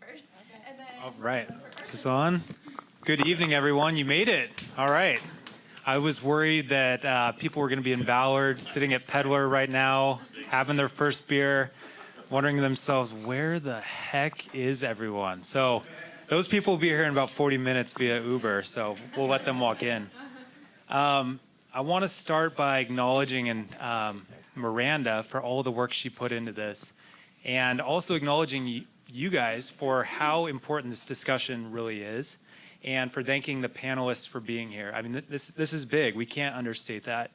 first, and then... All right. Is this on? Good evening, everyone. You made it. All right. I was worried that people were going to be in Ballard, sitting at Peddler right now, having their first beer, wondering to themselves, where the heck is everyone? So those people will be here in about 40 minutes via Uber, so we'll let them walk in. I want to start by acknowledging Miranda for all the work she put into this, and also acknowledging you guys for how important this discussion really is, and for thanking the panelists for being here. I mean, this is big. We can't understate that.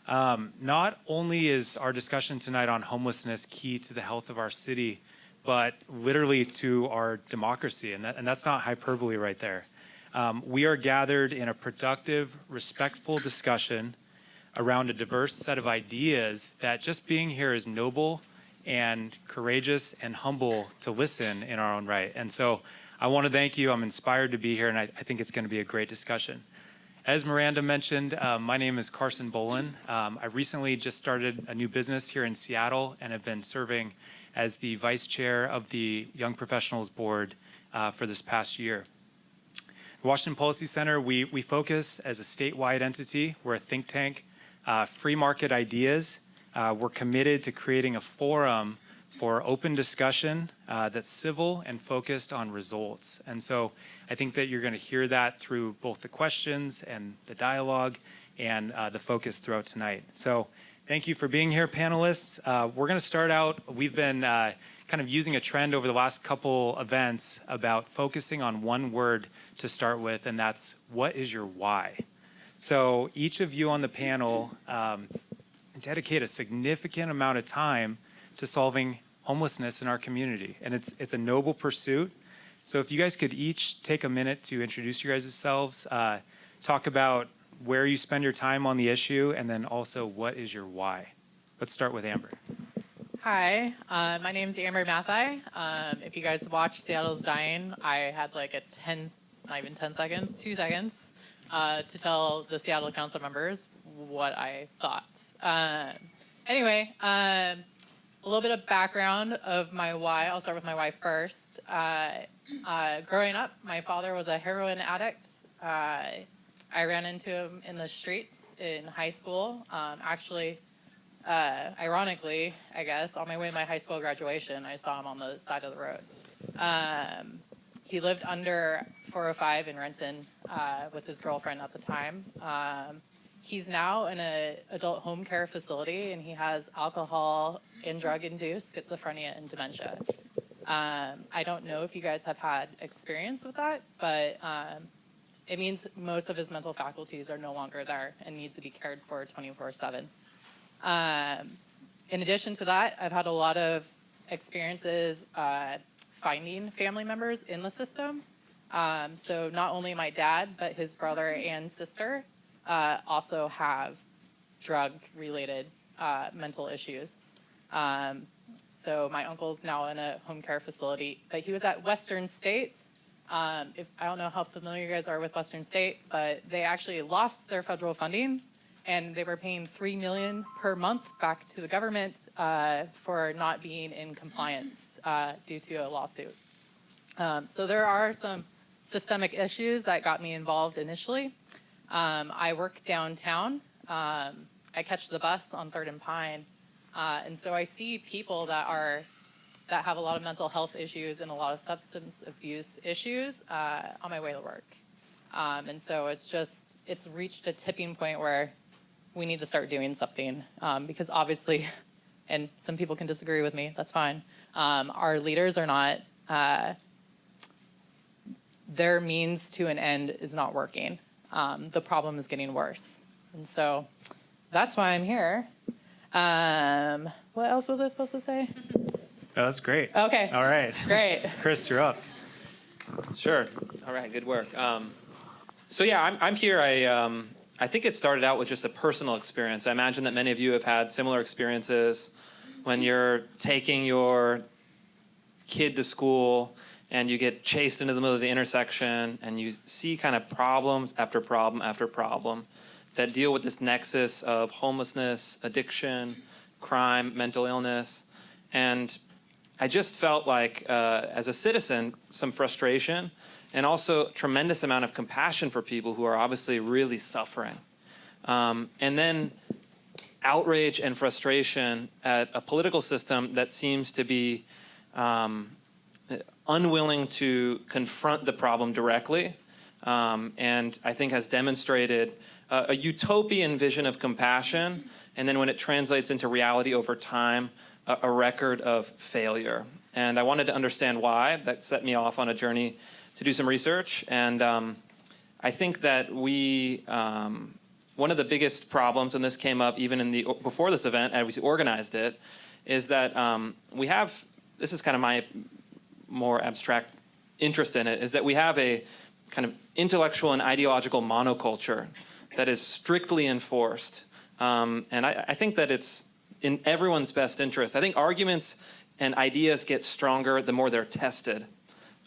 Not only is our discussion tonight on homelessness key to the health of our city, but literally to our democracy, and that's not hyperbole right there. We are gathered in a productive, respectful discussion around a diverse set of ideas that just being here is noble and courageous and humble to listen in our own right. And so I want to thank you. I'm inspired to be here, and I think it's going to be a great discussion. As Miranda mentioned, my name is Carson Bolin. I recently just started a new business here in Seattle and have been serving as the vice chair of the Young Professionals Board for this past year. The Washington Policy Center, we focus as a statewide entity. We're a think tank, free market ideas. We're committed to creating a forum for open discussion that's civil and focused on results. And so I think that you're going to hear that through both the questions and the dialogue and the focus throughout tonight. So thank you for being here, panelists. We're going to start out, we've been kind of using a trend over the last couple events about focusing on one word to start with, and that's, what is your why? So each of you on the panel dedicate a significant amount of time to solving homelessness in our community, and it's a noble pursuit. So if you guys could each take a minute to introduce your guys' selves, talk about where you spend your time on the issue, and then also what is your why? Let's start with Amber. Hi, my name's Amber Matthai. If you guys watched Seattle's Dying, I had like not even 10 seconds, 2 seconds to tell the Seattle Council members what I thought. Anyway, a little bit of background of my why. I'll start with my why first. Growing up, my father was a heroin addict. I ran into him in the streets in high school. Ironically, I guess, on my way to my high school graduation, I saw him on the side of the road. He lived under 405 in Rankin with his girlfriend at the time. He's now in an adult home care facility, and he has alcohol and drug-induced schizophrenia and dementia. I don't know if you guys have had experience with that, but it means most of his mental faculties are no longer there and needs to be cared for 24/7. In addition to that, I've had a lot of experiences finding family members in the system. So not only my dad, but his brother and sister also have drug-related mental issues. So my uncle's now in a home care facility, but he was at Western State. I don't know how familiar you guys are with Western State, but they actually lost their federal funding, and they were paying $3 million per month back to the government for not being in compliance due to a lawsuit. So there are some systemic issues that got me involved initially. I work downtown. I catch the bus on 3rd and Pine, and so I see people that have a lot of mental health issues and a lot of substance abuse issues on my way to work. And so it's reached a tipping point where we need to start doing something because obviously, and some people can disagree with me, that's fine. Our leaders are not, their means to an end is not working. The problem is getting worse. And so that's why I'm here. What else was I supposed to say? Oh, that's great. Okay. All right. Great. Chris, you're up. Sure. All right. Good work. So yeah, I'm here. I think it started out with just a personal experience. I imagine that many of you have had similar experiences when you're taking your kid to school and you get chased into the middle of the intersection and you see kind of problems after problem after problem that deal with this nexus of homelessness, addiction, crime, mental illness. And I just felt like, as a citizen, some frustration and also tremendous amount of compassion for people who are obviously really suffering. And then outrage and frustration at a political system that seems to be unwilling to confront the problem directly, and I think has demonstrated a utopian vision of compassion, and then when it translates into reality over time, a record of failure. And I wanted to understand why. That set me off on a journey to do some research. And I think that one of the biggest problems, and this came up even before this event, as we organized it, is that we have, this is kind of my more abstract interest in it, is that we have a kind of intellectual and ideological monoculture that is strictly enforced. And I think that it's in everyone's best interest. I think arguments and ideas get stronger the more they're tested.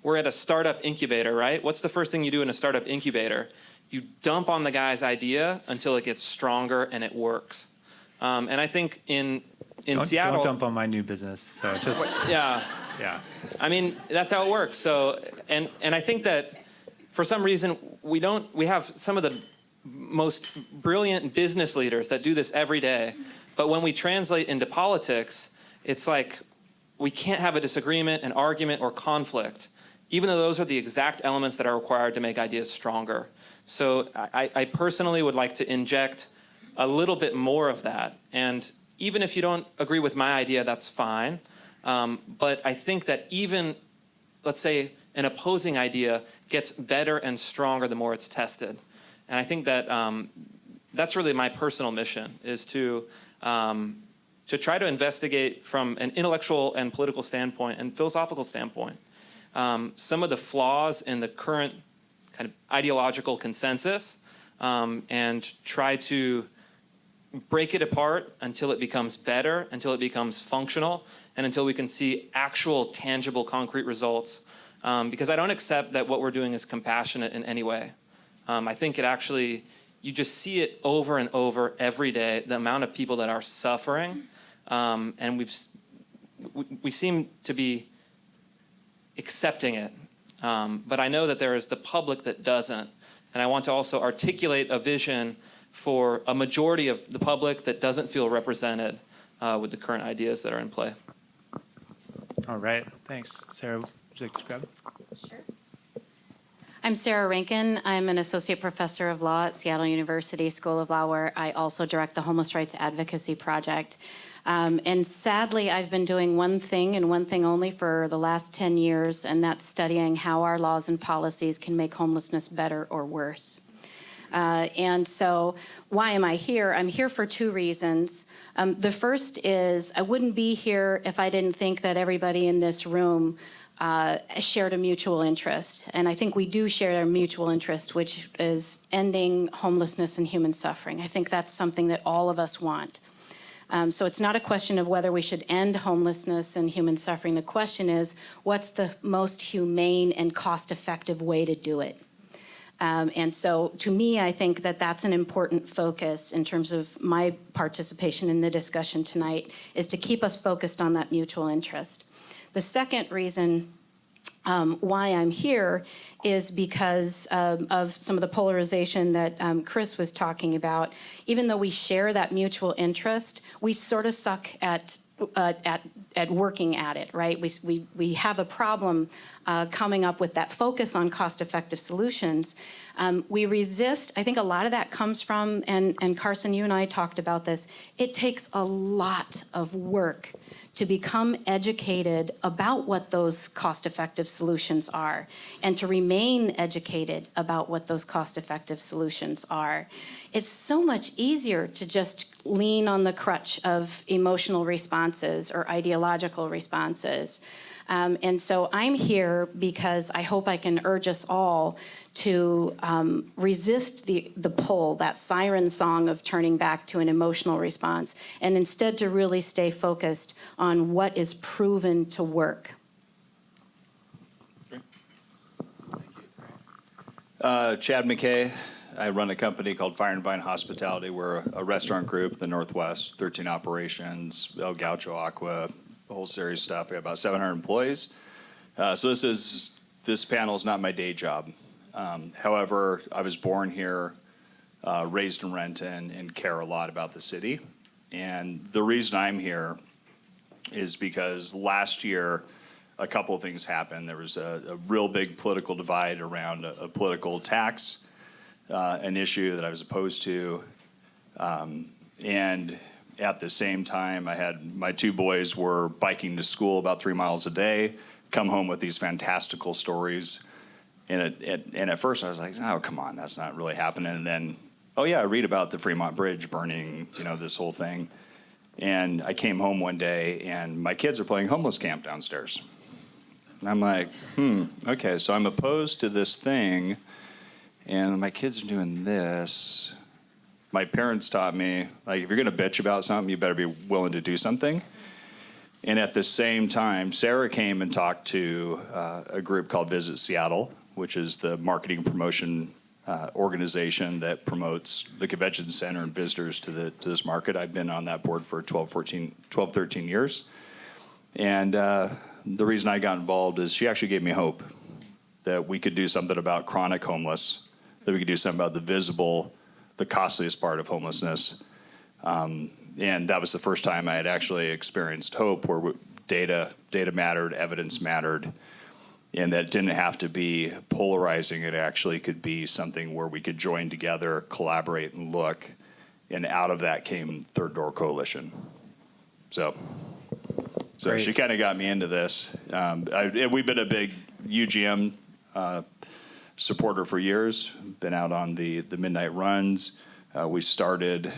We're at a startup incubator, right? What's the first thing you do in a startup incubator? You dump on the guy's idea until it gets stronger and it works. And I think in Seattle... Don't dump on my new business. So just... Yeah. Yeah. I mean, that's how it works. So, and I think that for some reason, we have some of the most brilliant business leaders that do this every day. But when we translate into politics, it's like we can't have a disagreement, an argument, or conflict, even though those are the exact elements that are required to make ideas stronger. So I personally would like to inject a little bit more of that. And even if you don't agree with my idea, that's fine. But I think that even, let's say, an opposing idea gets better and stronger the more it's tested. And I think that that's really my personal mission, is to try to investigate from an intellectual and political standpoint and philosophical standpoint some of the flaws in the current kind of ideological consensus, and try to break it apart until it becomes better, until it becomes functional, and until we can see actual, tangible, concrete results. Because I don't accept that what we're doing is compassionate in any way. I think it actually, you just see it over and over every day, the amount of people that are suffering, and we seem to be accepting it. But I know that there is the public that doesn't. And I want to also articulate a vision for a majority of the public that doesn't feel represented with the current ideas that are in play. All right. Thanks. Sara, would you like to grab? Sure. I'm Sara Rankin. I'm an associate professor of law at Seattle University School of Law, where I also direct the Homeless Rights Advocacy Project. And sadly, I've been doing one thing and one thing only for the last 10 years, and that's studying how our laws and policies can make homelessness better or worse. And so why am I here? I'm here for two reasons. The first is I wouldn't be here if I didn't think that everybody in this room shared a mutual interest. And I think we do share a mutual interest, which is ending homelessness and human suffering. I think that's something that all of us want. So it's not a question of whether we should end homelessness and human suffering. The question is, what's the most humane and cost-effective way to do it? And so to me, I think that that's an important focus in terms of my participation in the discussion tonight, is to keep us focused on that mutual interest. The second reason why I'm here is because of some of the polarization that Chris was talking about. Even though we share that mutual interest, we sort of suck at working at it, right? We have a problem coming up with that focus on cost-effective solutions. We resist. I think a lot of that comes from, and Carson, you and I talked about this, it takes a lot of work to become educated about what those cost-effective solutions are, and to remain educated about what those cost-effective solutions are. It's so much easier to just lean on the crutch of emotional responses or ideological responses. And so I'm here because I hope I can urge us all to resist the pull, that siren song of turning back to an emotional response, and instead to really stay focused on what is proven to work. Chad Mackay. I run a company called Fire and Vine Hospitality. We're a restaurant group in the Northwest, 13 operations, El Gaucho Aqua, whole series of stuff. We have about 700 employees. So this panel is not my day job. However, I was born here, raised in Renton, and care a lot about the city. And the reason I'm here is because last year, a couple of things happened. There was a real big political divide around a political tax, an issue that I was opposed to. And at the same time, I had my two boys were biking to school about 3 miles a day, come home with these fantastical stories. And at first I was like, oh, come on, that's not really happening. And then, oh yeah, I read about the Fremont Bridge burning, this whole thing. And I came home one day and my kids are playing homeless camp downstairs. And I'm like, okay, so I'm opposed to this thing and my kids are doing this. My parents taught me, like, if you're gonna bitch about something, you better be willing to do something. And at the same time, Sara came and talked to a group called Visit Seattle, which is the marketing promotion organization that promotes the convention center and visitors to this market. I've been on that board for 12, 13 years. And the reason I got involved is she actually gave me hope that we could do something about chronic homeless, that we could do something about the costliest part of homelessness. And that was the first time I had actually experienced hope where data mattered, evidence mattered, and that didn't have to be polarizing. It actually could be something where we could join together, collaborate, and look. And out of that came Third Door Coalition. So Great. She kind of got me into this. We've been a big UGM supporter for years, been out on the midnight runs. We started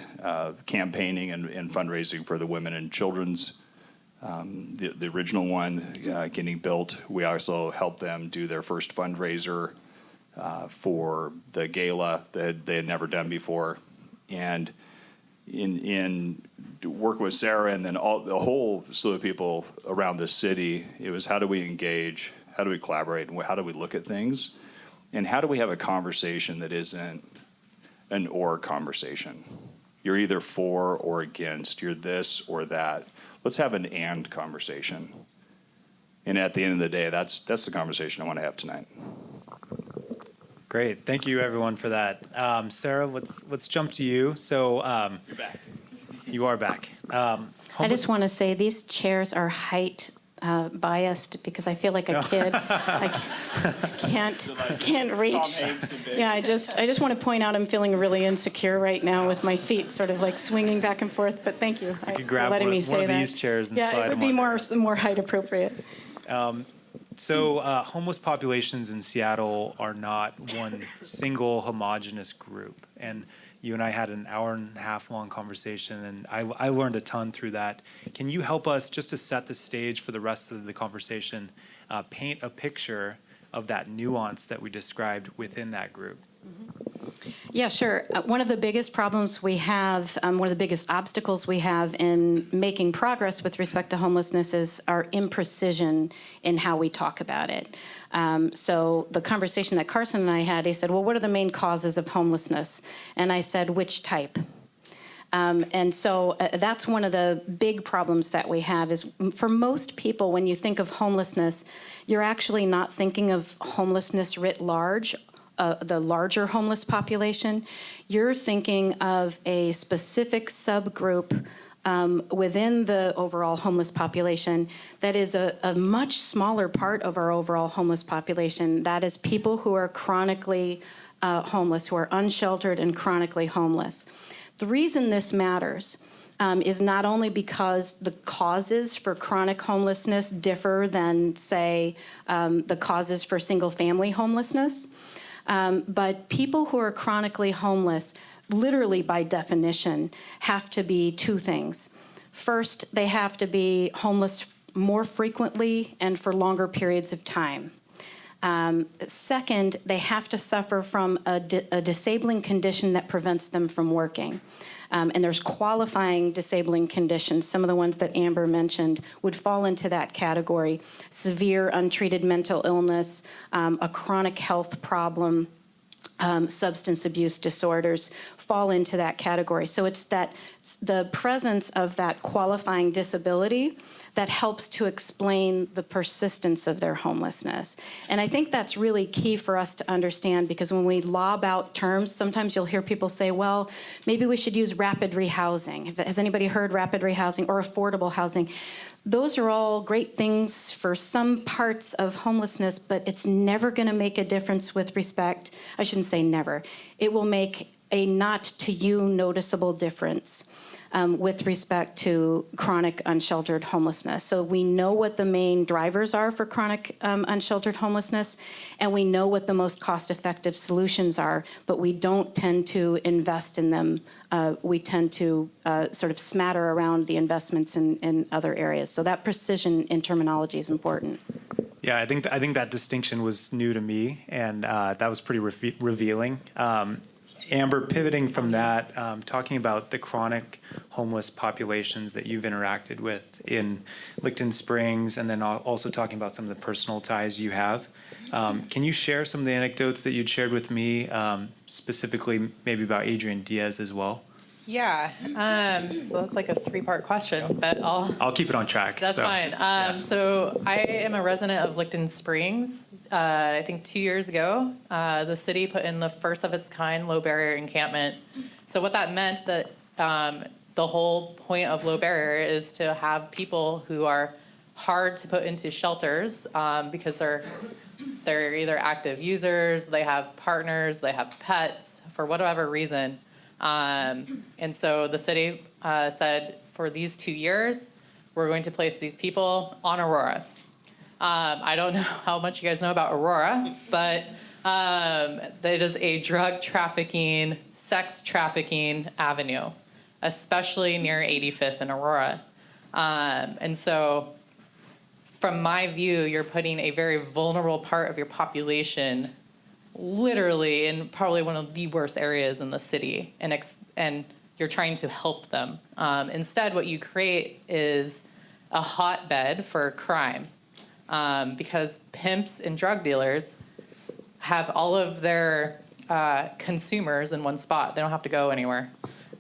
campaigning and fundraising for the Women and Children's, the original one getting built. We also helped them do their first fundraiser for the gala that they had never done before. And in working with Sara and then the whole slew of people around the city, it was how do we engage, how do we collaborate, and how do we look at things? And how do we have a conversation that isn't an or conversation? You're either for or against, you're this or that. Let's have an and conversation. And at the end of the day, that's the conversation I want to have tonight. Great. Thank you, everyone, for that. Sara, let's jump to you. So You're back. You are back. I just want to say these chairs are height biased because I feel like a kid. I can't reach. Yeah, I just want to point out I'm feeling really insecure right now with my feet sort of like swinging back and forth. But thank you You could grab for letting me say one of that. these chairs and yeah, slide it would them be on. more height appropriate. So homeless populations in Seattle are not one single homogenous group. And you and I had an 1.5 hour long conversation, and I learned a ton through that. Can you help us, just to set the stage for the rest of the conversation, paint a picture of that nuance that we described within that group? Yeah, sure. One of the biggest problems we have, one of the biggest obstacles we have in making progress with respect to homelessness is our imprecision in how we talk about it. So the conversation that Carson and I had, he said, well, what are the main causes of homelessness? And I said, which type? And so that's one of the big problems that we have is for most people, when you think of homelessness, you're actually not thinking of homelessness writ large, the larger homeless population. You're thinking of a specific subgroup within the overall homeless population that is a much smaller part of our overall homeless population. That is people who are chronically homeless, who are unsheltered and chronically homeless. The reason this matters is not only because the causes for chronic homelessness differ than, say, the causes for single-family homelessness, but people who are chronically homeless, literally by definition, have to be two things. First, they have to be homeless more frequently and for longer periods of time. Second, they have to suffer from a disabling condition that prevents them from working. And there's qualifying disabling conditions. Some of the ones that Amber mentioned would fall into that category. Severe untreated mental illness, a chronic health problem, substance abuse disorders fall into that category. So it's that the presence of that qualifying disability that helps to explain the persistence of their homelessness. And I think that's really key for us to understand, because when we lob out terms, sometimes you'll hear people say, well, maybe we should use rapid rehousing. Has anybody heard rapid rehousing or affordable housing? Those are all great things for some parts of homelessness, but it's never going to make a difference with respect. I shouldn't say never. It will make a not to you noticeable difference with respect to chronic unsheltered homelessness. So we know what the main drivers are for chronic unsheltered homelessness, and we know what the most cost-effective solutions are, but we don't tend to invest in them. We tend to sort of smatter around the investments in other areas. So that precision in terminology is important. Yeah, I think that distinction was new to me, and that was pretty revealing. Amber, pivoting from that, talking about the chronic homeless populations that you've interacted with in Licton Springs, and then also talking about some of the personal ties you have. Can you share some of the anecdotes that you'd shared with me, specifically maybe about Adrian Diaz as well? Yeah, so that's like a three-part question, but I'll keep it on track. That's fine. So I am a resident of Licton Springs. I think 2 years ago, the city put in the first of its kind low barrier encampment. So what that meant that the whole point of low barrier is to have people who are hard to put into shelters because they're either active users, they have partners, they have pets, for whatever reason. And so the city said, for these 2 years, we're going to place these people on Aurora. I don't know how much you guys know about Aurora, but it is a drug trafficking, sex trafficking avenue, especially near 85th and Aurora. And so from my view, you're putting a very vulnerable part of your population literally in probably one of the worst areas in the city, and you're trying to help them. Instead, what you create is a hotbed for crime, because pimps and drug dealers have all of their consumers in one spot. They don't have to go anywhere.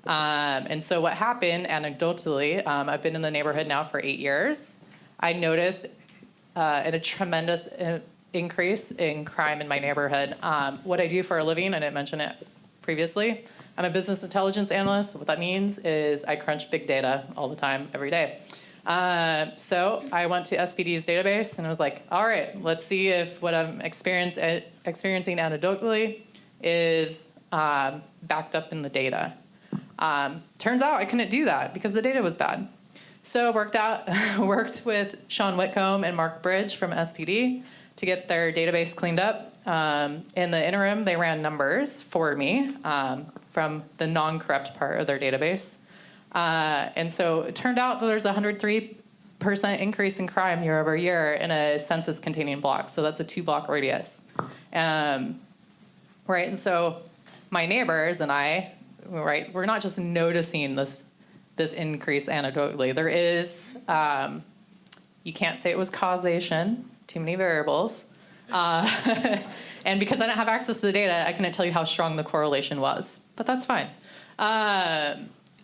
And so what happened, anecdotally, I've been in the neighborhood now for 8 years. I noticed a tremendous increase in crime in my neighborhood. What I do for a living, I didn't mention it previously, I'm a business intelligence analyst. What that means is I crunch big data all the time, every day. So I went to SPD's database and I was like, all right, let's see if what I'm experiencing anecdotally is backed up in the data. Turns out I couldn't do that because the data was bad. So worked with Sean Whitcomb and Mark Bridge from SPD to get their database cleaned up. In the interim, they ran numbers for me from the non-corrupt part of their database. And so it turned out that there's a 103% increase in crime year over year in a census-containing block. So that's a 2-block radius. Right, and so my neighbors and I, right, we're not just noticing this increase anecdotally. There is, you can't say it was causation, too many variables. And because I didn't have access to the data, I couldn't tell you how strong the correlation was, but that's fine.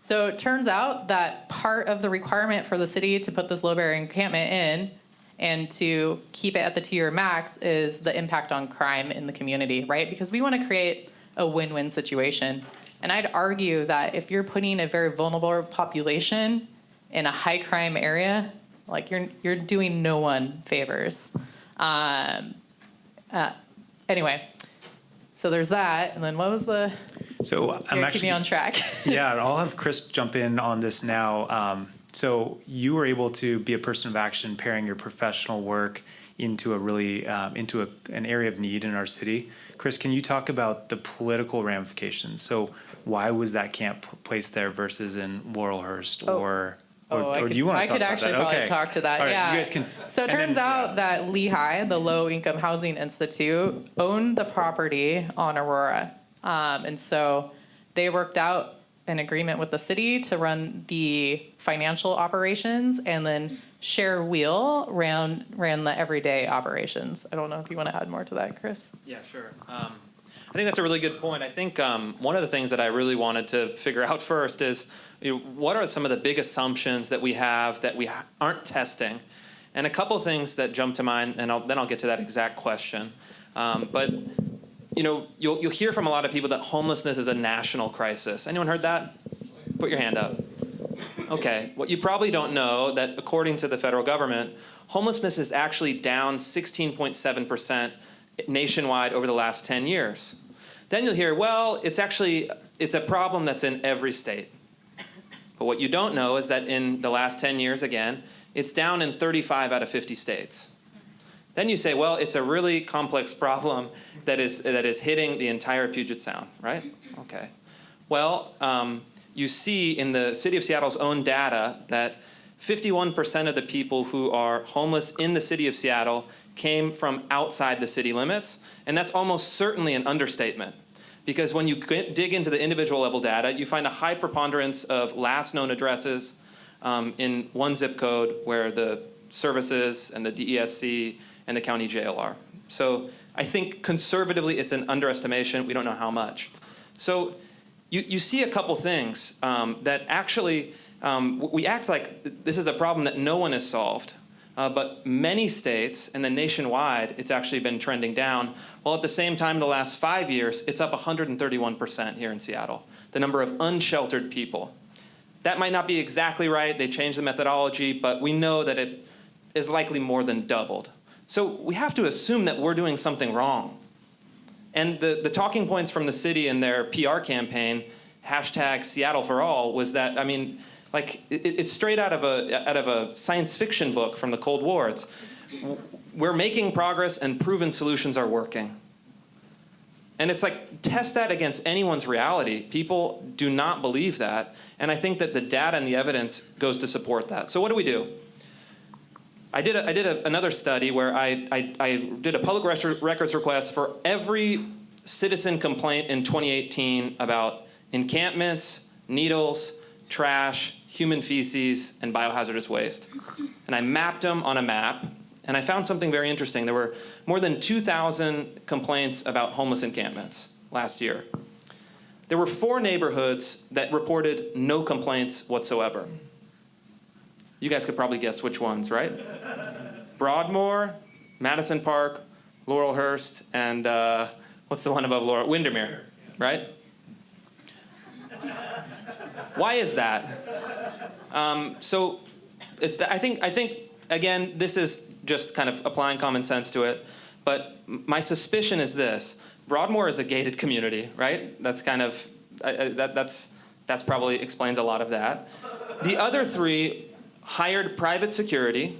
So it turns out that part of the requirement for the city to put this low barrier encampment in and to keep it at the 2-year max is the impact on crime in the community, right? Because we want to create a win-win situation. And I'd argue that if you're putting a very vulnerable population in a high crime area, like you're doing no one favors. Anyway, so there's that. And then what was the... So I'm actually... Keep me on track. Yeah, I'll have Chris jump in on this now. So you were able to be a person of action, pairing your professional work into a really an area of need in our city. Chris, can you talk about the political ramifications? So why was that camp placed there versus in Laurelhurst or do you want to talk about that? I could actually probably talk to that. All right, yeah. you guys can. So it turns out that Lehigh, the Low Income Housing Institute, owned the property on Aurora. And so they worked out an agreement with the city to run the financial operations, and then Share Wheel ran the everyday operations. I don't know if you want to add more to that, Chris. Yeah, sure. I think that's a really good point. I think one of the things that I really wanted to figure out first is, what are some of the big assumptions that we have that we aren't testing? And a couple things that jump to mind, and then I'll get to that exact question. But you'll hear from a lot of people that homelessness is a national crisis. Anyone heard that? Put your hand up. Okay. What you probably don't know that according to the federal government, homelessness is actually down 16.7% nationwide over the last 10 years. Then you'll hear, well, it's a problem that's in every state. But what you don't know is that in the last 10 years, again, it's down in 35 out of 50 states. Then you say, well, it's a really complex problem that is hitting the entire Puget Sound, right? Okay. Well, you see in the city of Seattle's own data that 51% of the people who are homeless in the city of Seattle came from outside the city limits, and that's almost certainly an understatement. Because when you dig into the individual level data, you find a high preponderance of last known addresses in one zip code where the services and the DESC and the county jail are. So I think conservatively it's an underestimation. We don't know how much. So you see a couple things that actually, we act like this is a problem that no one has solved. But many states, and then nationwide, it's actually been trending down. While at the same time, the last 5 years, it's up 131% here in Seattle, the number of unsheltered people. That might not be exactly right. They changed the methodology, but we know that it is likely more than doubled. So we have to assume that we're doing something wrong. And the talking points from the city in their PR campaign, #SeattleForAll, was that, I mean, like it's straight out of a science fiction book from the Cold War. We're making progress and proven solutions are working. And it's like, test that against anyone's reality. People do not believe that. And I think that the data and the evidence goes to support that. So what do? I did another study where I did a public records request for every citizen complaint in 2018 about encampments, needles, trash, human feces, and biohazardous waste. And I mapped them on a map, and I found something very interesting. There were more than 2,000 complaints about homeless encampments last year. There were 4 neighborhoods that reported no complaints whatsoever. You guys could probably guess which ones, right? Broadmoor, Madison Park, Laurelhurst, and what's the one above Laurel? Windermere, right? Why is that? I think again, this is just kind of applying common sense to it. But my suspicion is this: Broadmoor is a gated community, right? That's kind of that's probably explains a lot of that. The other 3 hired private security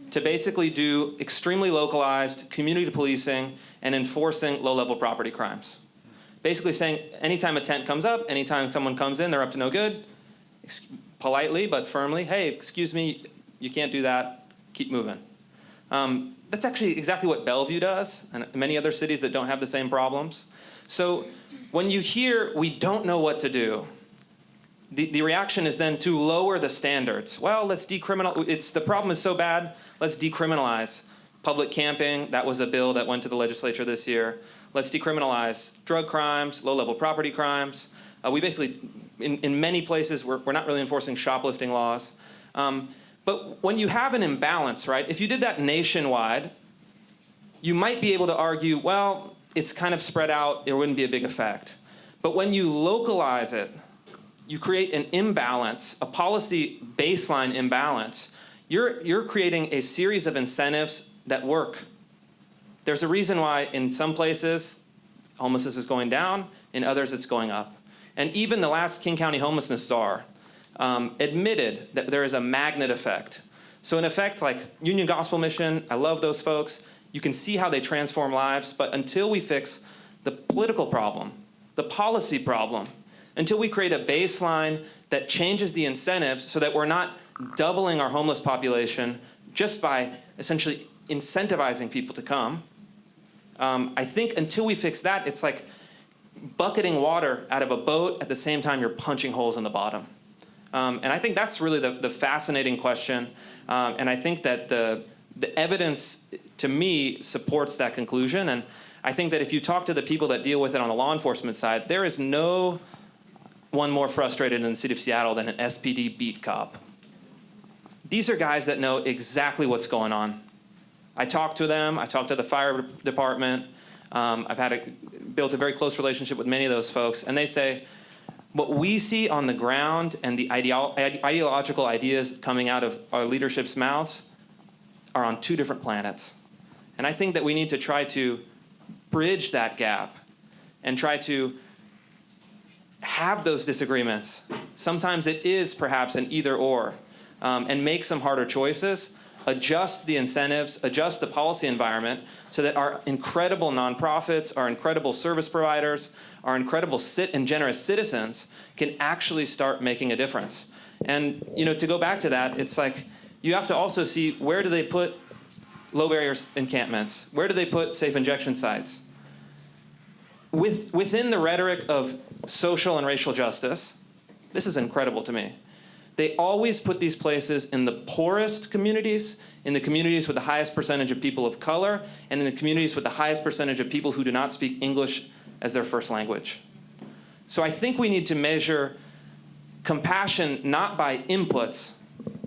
to basically do extremely localized community policing and enforcing low-level property crimes. Basically saying anytime a tent comes up, anytime someone comes in, they're up to no good, politely but firmly, hey, excuse me, you can't do that, keep moving. That's actually exactly what Bellevue does, and many other cities that don't have the same problems. So when you hear we don't know what to do, the reaction is then to lower the standards. Well, let's decriminalize. The problem is so bad, let's decriminalize public camping. That was a bill that went to the legislature this year. Let's decriminalize drug crimes, low-level property crimes. We basically, in many places, we're not really enforcing shoplifting laws. But when you have an imbalance, right, if you did that nationwide, you might be able to argue, well, it's kind of spread out, there wouldn't be a big effect. But when you localize it, you create an imbalance, a policy baseline imbalance. You're creating a series of incentives that work. There's a reason why in some places homelessness is going down, in others it's going up. And even the last King County homelessness czar admitted that there is a magnet effect. So in effect, like Union Gospel Mission, I love those folks. You can see how they transform lives, but until we fix the political problem, the policy problem, until we create a baseline that changes the incentives so that we're not doubling our homeless population just by essentially incentivizing people to come, I think until we fix that, it's like bucketing water out of a boat at the same time you're punching holes in the bottom. And I think that's really the fascinating question. And I think that the evidence, to me, supports that conclusion. And I think that if you talk to the people that deal with it on the law enforcement side, there is no one more frustrated in the city of Seattle than an SPD beat cop. These are guys that know exactly what's going on. I talk to them. I talk to the fire department. I've built a very close relationship with many of those folks, and they say, what we see on the ground and the ideological ideas coming out of our leadership's mouths are on two different planets. And I think that we need to try to bridge that gap and try to have those disagreements. Sometimes it is perhaps an either or, and make some harder choices, adjust the incentives, adjust the policy environment so that our incredible nonprofits, our incredible service providers, our incredible and generous citizens can actually start making a difference. And to go back to that, it's like you have to also see, where do they put low barrier encampments? Where do they put safe injection sites? Within the rhetoric of social and racial justice, this is incredible to me. They always put these places in the poorest communities, in the communities with the highest percentage of people of color, and in the communities with the highest percentage of people who do not speak English as their first language. So I think we need to measure compassion not by inputs,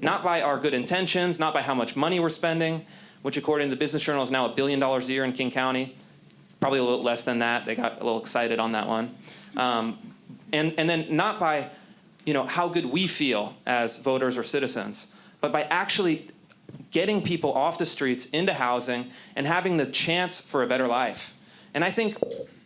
not by our good intentions, not by how much money we're spending, which according to the Business Journal is now $1 billion a year in King County. Probably a little less than that. They got a little excited on that one. And then not by how good we feel as voters or citizens, but by actually getting people off the streets into housing and having the chance for a better life. And I think,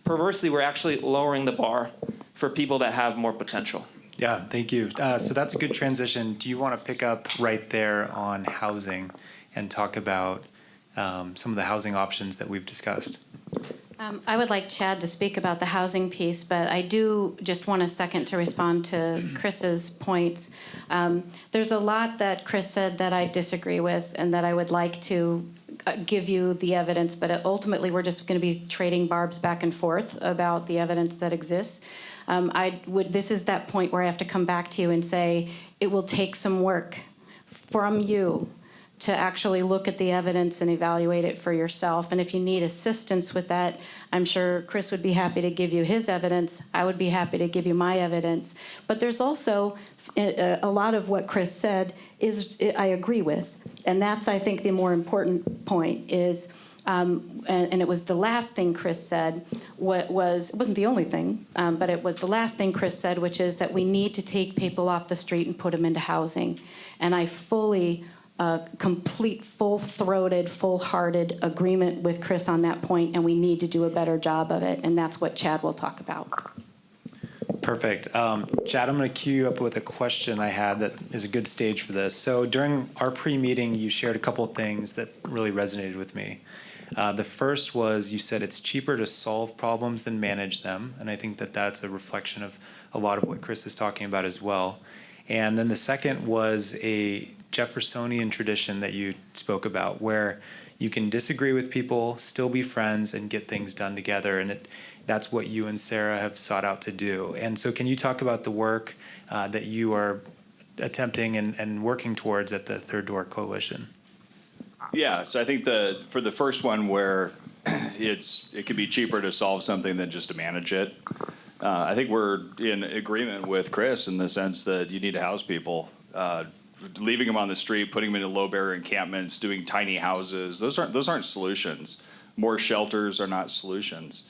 perversely, we're actually lowering the bar for people that have more potential. Yeah, thank you. So that's a good transition. Do you want to pick up right there on housing and talk about some of the housing options that we've discussed? I would like Chad to speak about the housing piece, but I do just want a second to respond to Chris's points. There's a lot that Chris said that I disagree with and that I would like to give you the evidence, but ultimately we're just going to be trading barbs back and forth about the evidence that exists. This is that point where I have to come back to you and say, it will take some work from you to actually look at the evidence and evaluate it for yourself. And if you need assistance with that, I'm sure Chris would be happy to give you his evidence. I would be happy to give you my evidence. But there's also a lot of what Chris said I agree with. And that's, I think, the more important point is, and it was the last thing Chris said, it wasn't the only thing, but it was the last thing Chris said, which is that we need to take people off the street and put them into housing. And I fully complete, full-throated, full-hearted agreement with Chris on that point, and we need to do a better job of it, and that's what Chad will talk about. Perfect. Chad, I'm going to cue you up with a question I had that is a good stage for this. So during our pre-meeting, you shared a couple of things that really resonated with me. The first was you said it's cheaper to solve problems than manage them, and I think that that's a reflection of a lot of what Chris is talking about as well. And then the second was a Jeffersonian tradition that you spoke about, where you can disagree with people, still be friends, and get things done together. And that's what you and Sara have sought out to do. And so can you talk about the work that you are attempting and working towards at the Third Door Coalition? Yeah, so I think for the first one, where it could be cheaper to solve something than just to manage it, I think we're in agreement with Chris in the sense that you need to house people. Leaving them on the street, putting them into low barrier encampments, doing tiny houses, those aren't solutions. More shelters are not solutions.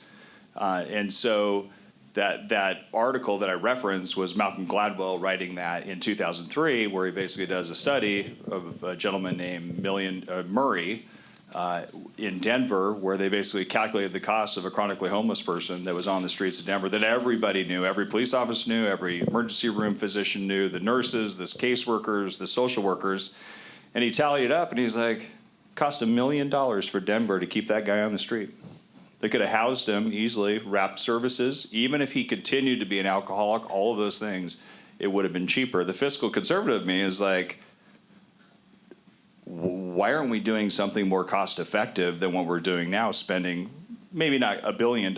And so that article that I referenced was Malcolm Gladwell writing that in 2003, where he basically does a study of a gentleman named Murray in Denver, where they basically calculated the cost of a chronically homeless person that was on the streets of Denver that everybody knew. Every police officer knew, every emergency room physician knew, the nurses, the caseworkers, the social workers. And he tallied it up, and he's like, cost $1 million for Denver to keep that guy on the street. They could have housed him easily, wrapped services. Even if he continued to be an alcoholic, all of those things, it would have been cheaper. The fiscal conservative of me is like, why aren't we doing something more cost effective than what we're doing now, spending maybe not $1 billion,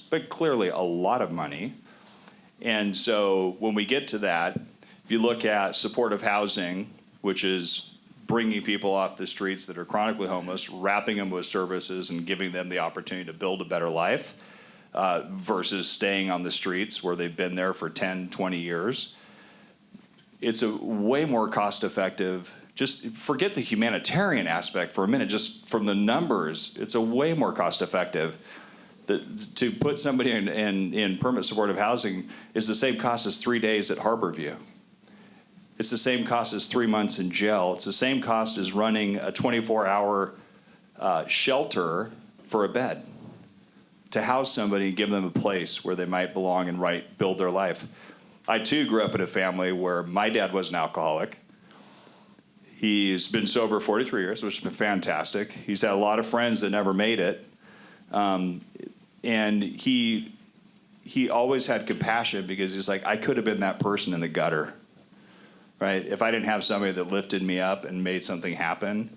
but clearly a lot of money? And so when we get to that, if you look at supportive housing, which is bringing people off the streets that are chronically homeless, wrapping them with services and giving them the opportunity to build a better life versus staying on the streets where they've been there for 10, 20 years. It's a way more cost-effective. Just forget the humanitarian aspect for a minute. Just from the numbers, it's a way more cost-effective. To put somebody in permanent supportive housing is the same cost as 3 days at Harborview. It's the same cost as 3 months in jail. It's the same cost as running a 24-hour shelter for a bed to house somebody and give them a place where they might belong and build their life. I, too, grew up in a family where my dad was an alcoholic. He's been sober 43 years, which has been fantastic. He's had a lot of friends that never made it. And he always had compassion because he's like, I could have been that person in the gutter, right? If I didn't have somebody that lifted me up and made something happen,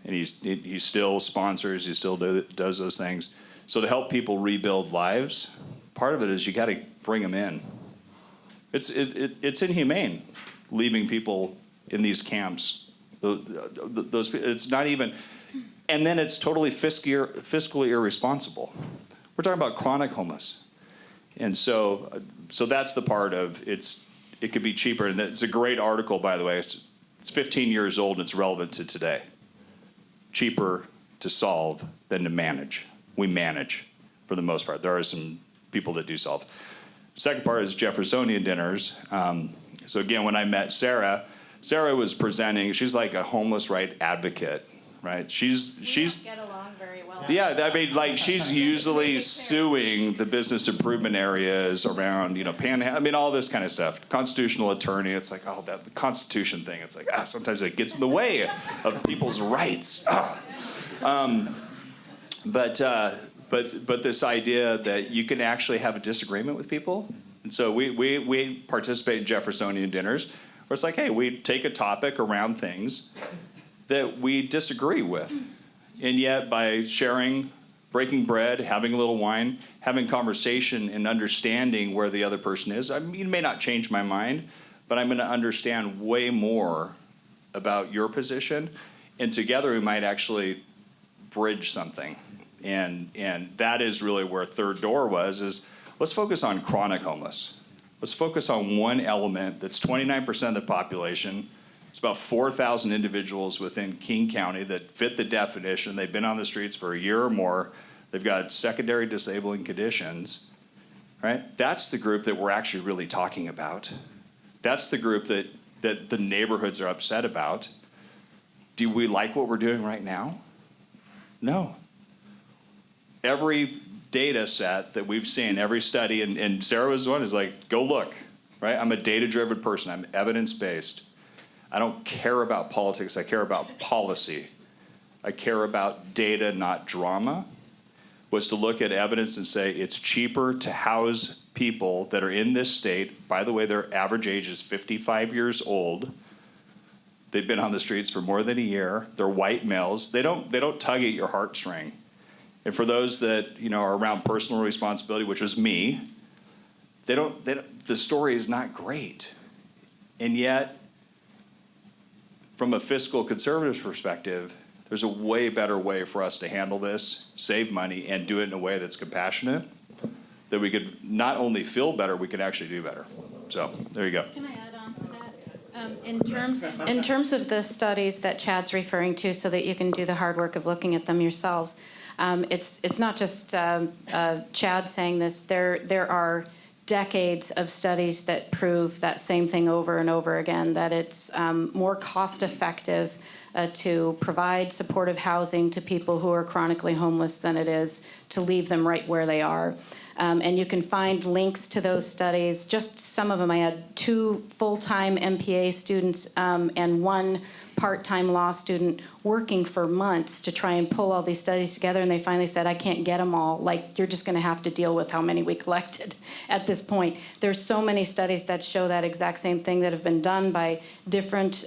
and he still sponsors, he still does those things. So to help people rebuild lives, part of it is you got to bring them in. It's inhumane leaving people in these camps. Those it's not even, and then it's totally fiscally irresponsible. We're talking about chronic homeless, and so that's the part of it could be cheaper. And it's a great article, by the way. It's 15 years old and it's relevant to today. Cheaper to solve than to manage. We manage for the most part. There are some people that do solve. Second part is Jeffersonian dinners. So again, when I met Sara was presenting. She's like a homeless right advocate, right? She's get along very well. Yeah, I mean, like she's usually suing the business improvement areas around, Panhandle. I mean, all this kind of stuff. Constitutional attorney. It's like, the Constitution thing. It's like, sometimes it gets in the way of people's rights. But this idea that you can actually have a disagreement with people. And so we participate in Jeffersonian dinners where it's like, hey, we take a topic around things that we disagree with. And yet by sharing, breaking bread, having a little wine, having conversation and understanding where the other person is, you may not change my mind, but I'm going to understand way more about your position. And together we might actually bridge something. And that is really where Third Door is let's focus on chronic homeless. Let's focus on one element that's 29% of the population. It's about 4,000 individuals within King County that fit the definition. They've been on the streets for a year or more. They've got secondary disabling conditions, right? That's the group that we're actually really talking about. That's the group that the neighborhoods are upset about. Do we like what we're doing right now? No. Every data set that we've seen, every study, and Sara was one, is like, go look, right? I'm a data-driven person. I'm evidence-based. I don't care about politics. I care about policy. I care about data, not drama, was to look at evidence and say it's cheaper to house people that are in this state. By the way, their average age is 55 years old. They've been on the streets for more than a year. They're white males. They don't tug at your heartstring. And for those that are around personal responsibility, which was me, the story is not great. And yet, from a fiscal conservative perspective, there's a way better way for us to handle this, save money, and do it in a way that's compassionate, that we could not only feel better, we could actually do better. So there you go. Can I add on to that? In terms of the studies that Chad's referring to, so that you can do the hard work of looking at them yourselves, it's not just Chad saying this. There are decades of studies that prove that same thing over and over again, that it's more cost effective to provide supportive housing to people who are chronically homeless than it is to leave them right where they are. And you can find links to those studies, just some of them. I had 2 full-time MPA students and 1 part-time law student working for months to try and pull all these studies together, and they finally said, I can't get them all. Like, you're just going to have to deal with how many we collected at this point. There's so many studies that show that exact same thing that have been done by different,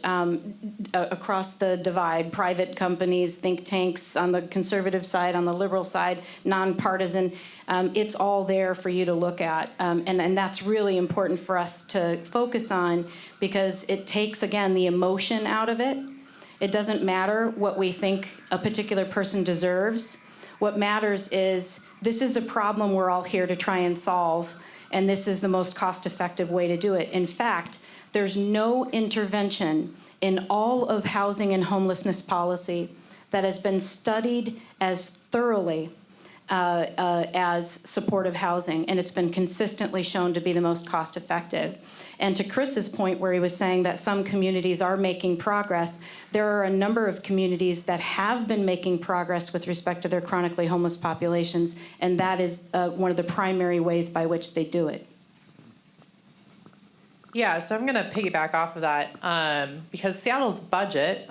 across the divide, private companies, think tanks on the conservative side, on the liberal side, nonpartisan. It's all there for you to look at, and that's really important for us to focus on, because it takes, again, the emotion out of it. It doesn't matter what we think a particular person deserves. What matters is this is a problem we're all here to try and solve, and this is the most cost-effective way to do it. In fact, there's no intervention in all of housing and homelessness policy that has been studied as thoroughly as supportive housing, and it's been consistently shown to be the most cost-effective. And to Chris's point, where he was saying that some communities are making progress, there are a number of communities that have been making progress with respect to their chronically homeless populations, and that is one of the primary ways by which they do it. Yeah, so I'm going to piggyback off of that because Seattle's budget,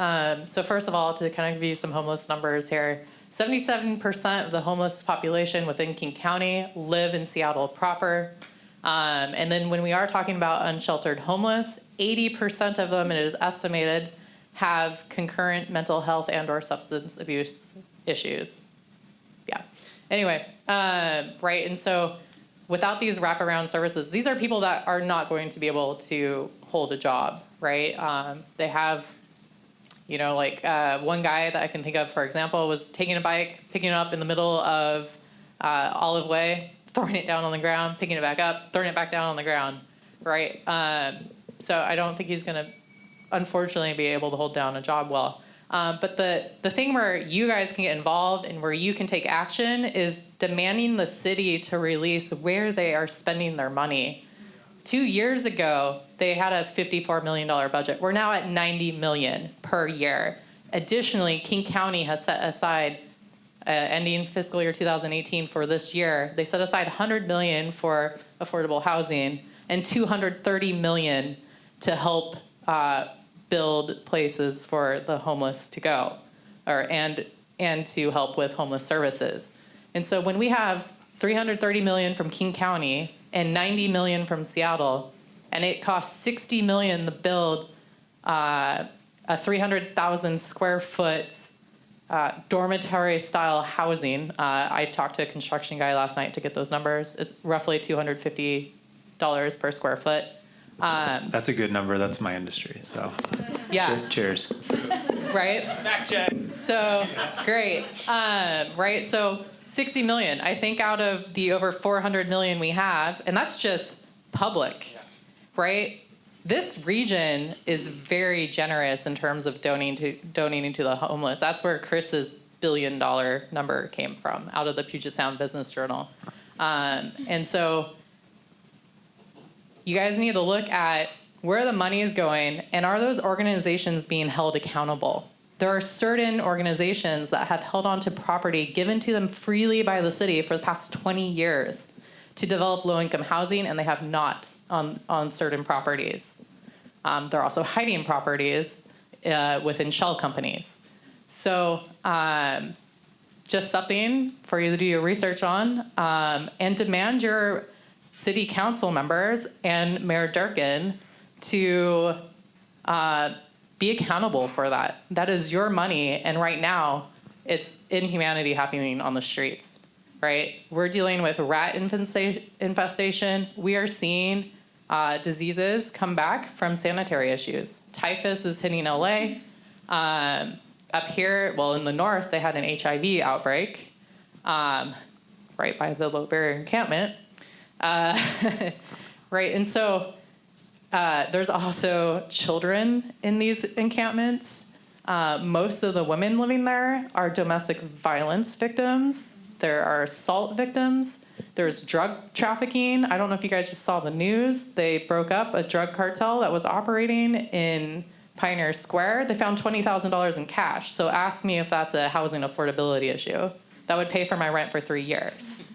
so first of all, to kind of give you some homeless numbers here, 77% of the homeless population within King County live in Seattle proper. And then when we are talking about unsheltered homeless, 80% of them, it is estimated, have concurrent mental health and or substance abuse issues. Yeah. Anyway, right, and so without these wraparound services, these are people that are not going to be able to hold a job, right? They have, you know, like one guy that I can think of, for example, was taking a bike, picking it up in the middle of Olive Way, throwing it down on the ground, picking it back up, throwing it back down on the ground, right? So I don't think he's going to, unfortunately, be able to hold down a job well. But the thing where you guys can get involved and where you can take action is demanding the city to release where they are spending their money. 2 years ago, they had a $54 million budget. We're now at $90 million per year. Additionally, King County has set aside, ending fiscal year 2018 for this year, they set aside $100 million for affordable housing and $230 million to help build places for the homeless to go, and to help with homeless services. And so when we have $330 million from King County and $90 million from Seattle, and it costs $60 million to build a 300,000 square foot dormitory-style housing. I talked to a construction guy last night to get those numbers. It's roughly $250 per square foot. That's a good number. That's my industry. So, yeah. Cheers. Right? Fact check. So, great. Right? So, 60 million. I think out of the over 400 million we have, and that's just public, right? This region is very generous in terms of donating to the homeless. That's where Chris's $1 billion number came from, out of the Puget Sound Business Journal. And so you guys need to look at where the money is going, and are those organizations being held accountable? There are certain organizations that have held on to property given to them freely by the city for the past 20 years to develop low-income housing, and they have not on certain properties. They're also hiding properties within shell companies. So just something for you to do your research on, and demand your city council members and Mayor Durkin to be accountable for that. That is your money, and right now, it's inhumanity happening on the streets, right? We're dealing with rat infestation. We are seeing diseases come back from sanitary issues. Typhus is hitting LA. Up here, well, in the north, they had an HIV outbreak right by the low barrier encampment. Right, and so there's also children in these encampments. Most of the women living there are domestic violence victims. There are assault victims. There's drug trafficking. I don't know if you guys just saw the news. They broke up a drug cartel that was operating in Pioneer Square. They found $20,000 in cash. So ask me if that's a housing affordability issue. That would pay for my rent for 3 years.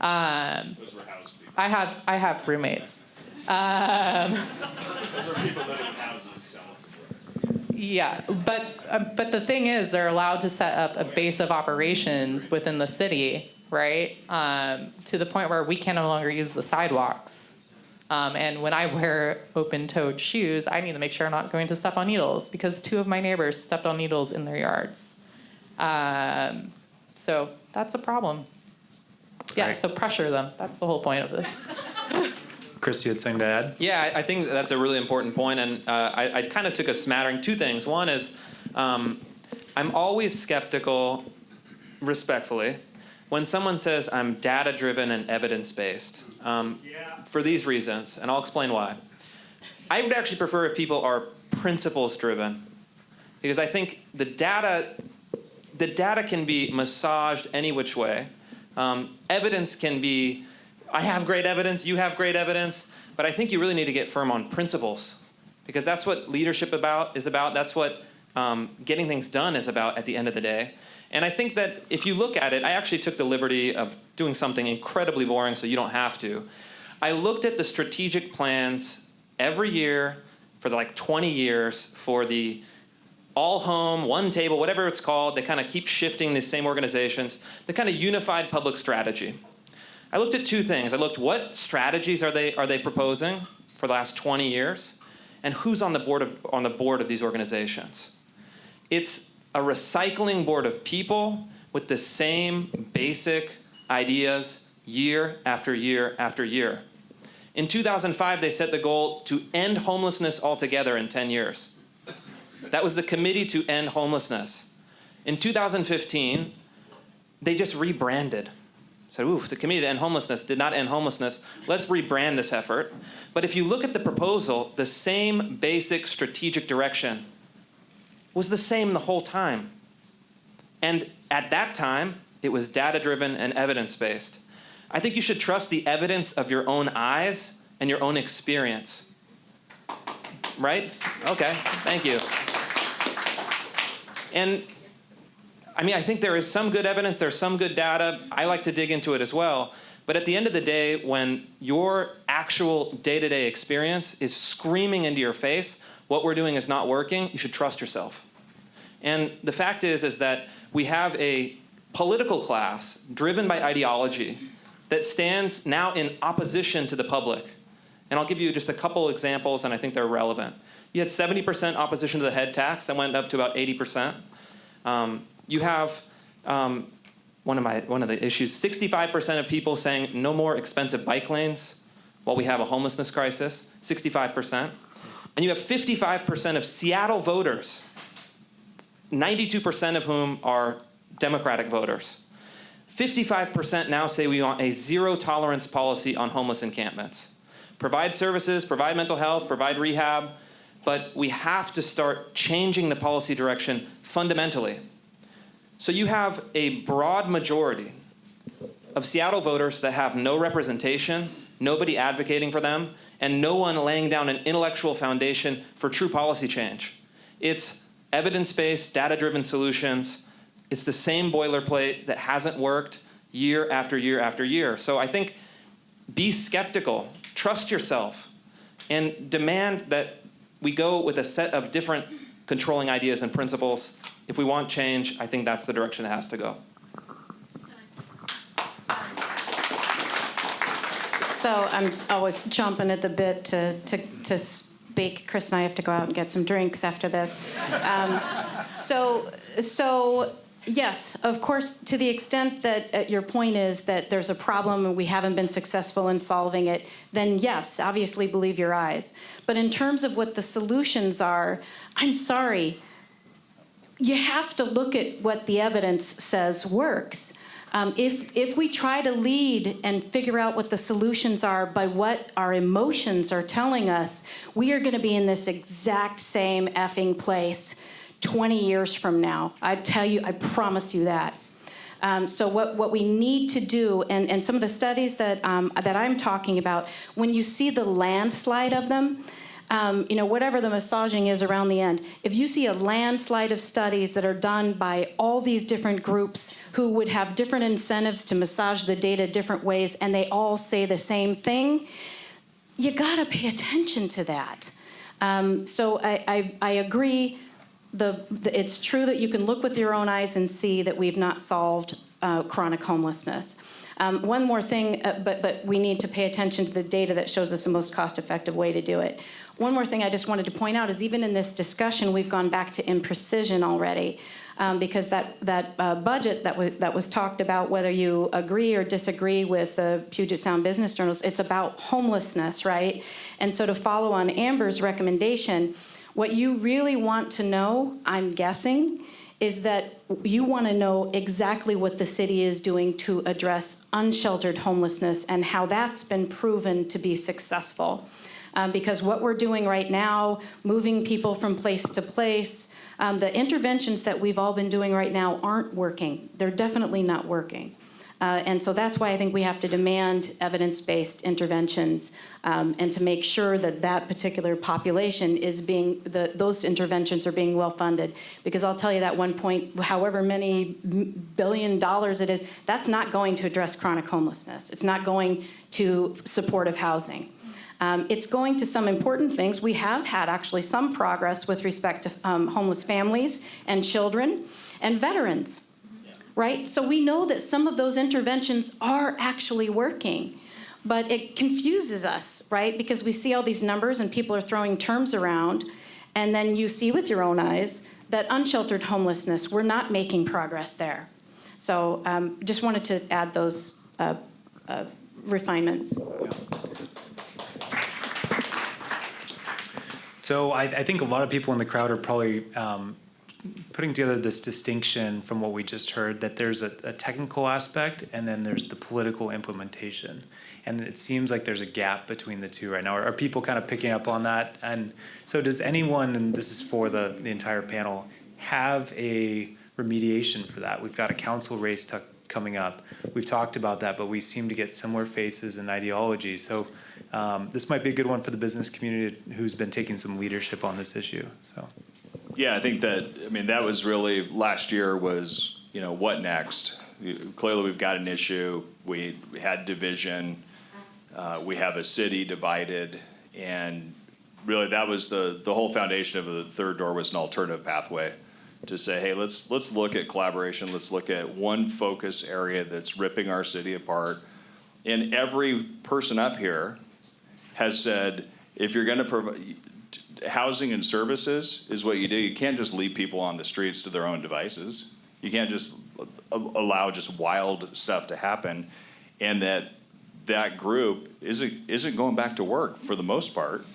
Those were house people. I have roommates. Those are people living in houses selling drugs. Yeah, but the thing is, they're allowed to set up a base of operations within the city, right? To the point where we can no longer use the sidewalks. And when I wear open-toed shoes, I need to make sure I'm not going to step on needles because 2 of my neighbors stepped on needles in their yards. So that's a problem. Yeah, Right. so pressure them. That's the whole point of this. Chris, you had something to add? Yeah, I think that's a really important point, and I kind of took a smattering. 2 things. One is I'm always skeptical, respectfully, when someone says I'm data-driven and evidence-based. For these reasons, and I'll explain why. I would actually prefer if people are principles-driven, because I think the data can be massaged any which way. Evidence can be, I have great evidence, you have great evidence, but I think you really need to get firm on principles, because that's what leadership is about. That's what getting things done is about at the end of the day. And I think that if you look at it, I actually took the liberty of doing something incredibly boring so you don't have to. I looked at the strategic plans every year for like 20 years for the all home, one table, whatever it's called. They kind of keep shifting these same organizations, the kind of unified public strategy. I looked at two things. I looked what strategies are they proposing for the last 20 years, and who's on the board of these organizations. It's a recycling board of people with the same basic ideas year after year after year. In 2005, they set the goal to end homelessness altogether in 10 years. That was the Committee to End Homelessness. In 2015, they just rebranded. Said, ooh, the Committee to End Homelessness did not end homelessness. Let's rebrand this effort. But if you look at the proposal, the same basic strategic direction was the same the whole time. And at that time, it was data-driven and evidence-based. I think you should trust the evidence of your own eyes and your own experience. Right? Okay, thank you. And I mean, I think there is some good evidence, there's some good data. I like to dig into it as well. But at the end of the day, when your actual day-to-day experience is screaming into your face, what we're doing is not working, you should trust yourself. And the fact is that we have a political class driven by ideology that stands now in opposition to the public. And I'll give you just a couple examples, and I think they're relevant. You had 70% opposition to the head tax. That went up to about 80%. You have one of the issues, 65% of people saying no more expensive bike lanes while we have a homelessness crisis, 65%. And you have 55% of Seattle voters, 92% of whom are Democratic voters. 55% now say we want a zero-tolerance policy on homeless encampments. Provide services, provide mental health, provide rehab, but we have to start changing the policy direction fundamentally. So you have a broad majority of Seattle voters that have no representation, nobody advocating for them, and no one laying down an intellectual foundation for true policy change. It's evidence-based, data-driven solutions. It's the same boilerplate that hasn't worked year after year after year. So I think be skeptical, trust yourself, and demand that we go with a set of different controlling ideas and principles. If we want change, I think that's the direction it has to go. So I'm always chomping at the bit to speak. Chris and I have to go out and get some drinks after this. So yes, of course, to the extent that your point is that there's a problem and we haven't been successful in solving it, then yes, obviously believe your eyes. But in terms of what the solutions are, I'm sorry, you have to look at what the evidence says works. If we try to lead and figure out what the solutions are by what our emotions are telling us, we are going to be in this exact same effing place 20 years from now. I tell you, I promise you that. So what we need to do, and some of the studies that I'm talking about, when you see the landslide of them, whatever the massaging is around the end, if you see a landslide of studies that are done by all these different groups who would have different incentives to massage the data different ways, and they all say the same thing, you gotta pay attention to that. So I agree. It's true that you can look with your own eyes and see that we've not solved chronic homelessness. One more thing, but we need to pay attention to the data that shows us the most cost-effective way to do it. One more thing I just wanted to point out is even in this discussion, we've gone back to imprecision already, because that budget that was talked about, whether you agree or disagree with the Puget Sound Business Journals, it's about homelessness, right? And so to follow on Amber's recommendation, What you really want to know, I'm guessing, is that you want to know exactly what the city is doing to address unsheltered homelessness and how that's been proven to be successful. Because what we're doing right now, moving people from place to place, the interventions that we've all been doing right now aren't working. They're definitely not working. And so that's why I think we have to demand evidence-based interventions and to make sure that that particular population is being, those interventions are being well-funded. Because I'll tell you that one point, however many $1 billion it is, that's not going to address chronic homelessness. It's not going to supportive housing. It's going to some important things. We have had actually some progress with respect to homeless families and children and veterans. Right? So we know that some of those interventions are actually working, but it confuses us, right? Because we see all these numbers and people are throwing terms around, and then you see with your own eyes that unsheltered homelessness, we're not making progress there. So just wanted to add those refinements. So I think a lot of people in the crowd are probably putting together this distinction from what we just heard, that there's a technical aspect and then there's the political implementation. And it seems like there's a gap between the two right now. Are people kind of picking up on that? And so does anyone, and this is for the entire panel, have a remediation for that? We've got a council race coming up. We've talked about that, but we seem to get similar faces and ideology. So this might be a good one for the business community who's been taking some leadership on this issue. So. Yeah, I think that was really, last year was, what next? Clearly we've got an issue. We had division. We have a city divided. And really that was the whole foundation of the third door was an alternative pathway to say, hey, let's look at collaboration. Let's look at one focus area that's ripping our city apart. And every person up here has said, if you're going to provide, housing and services is what you do. You can't just leave people on the streets to their own devices. You can't just allow just wild stuff to happen. And that group isn't going back to work for the most part.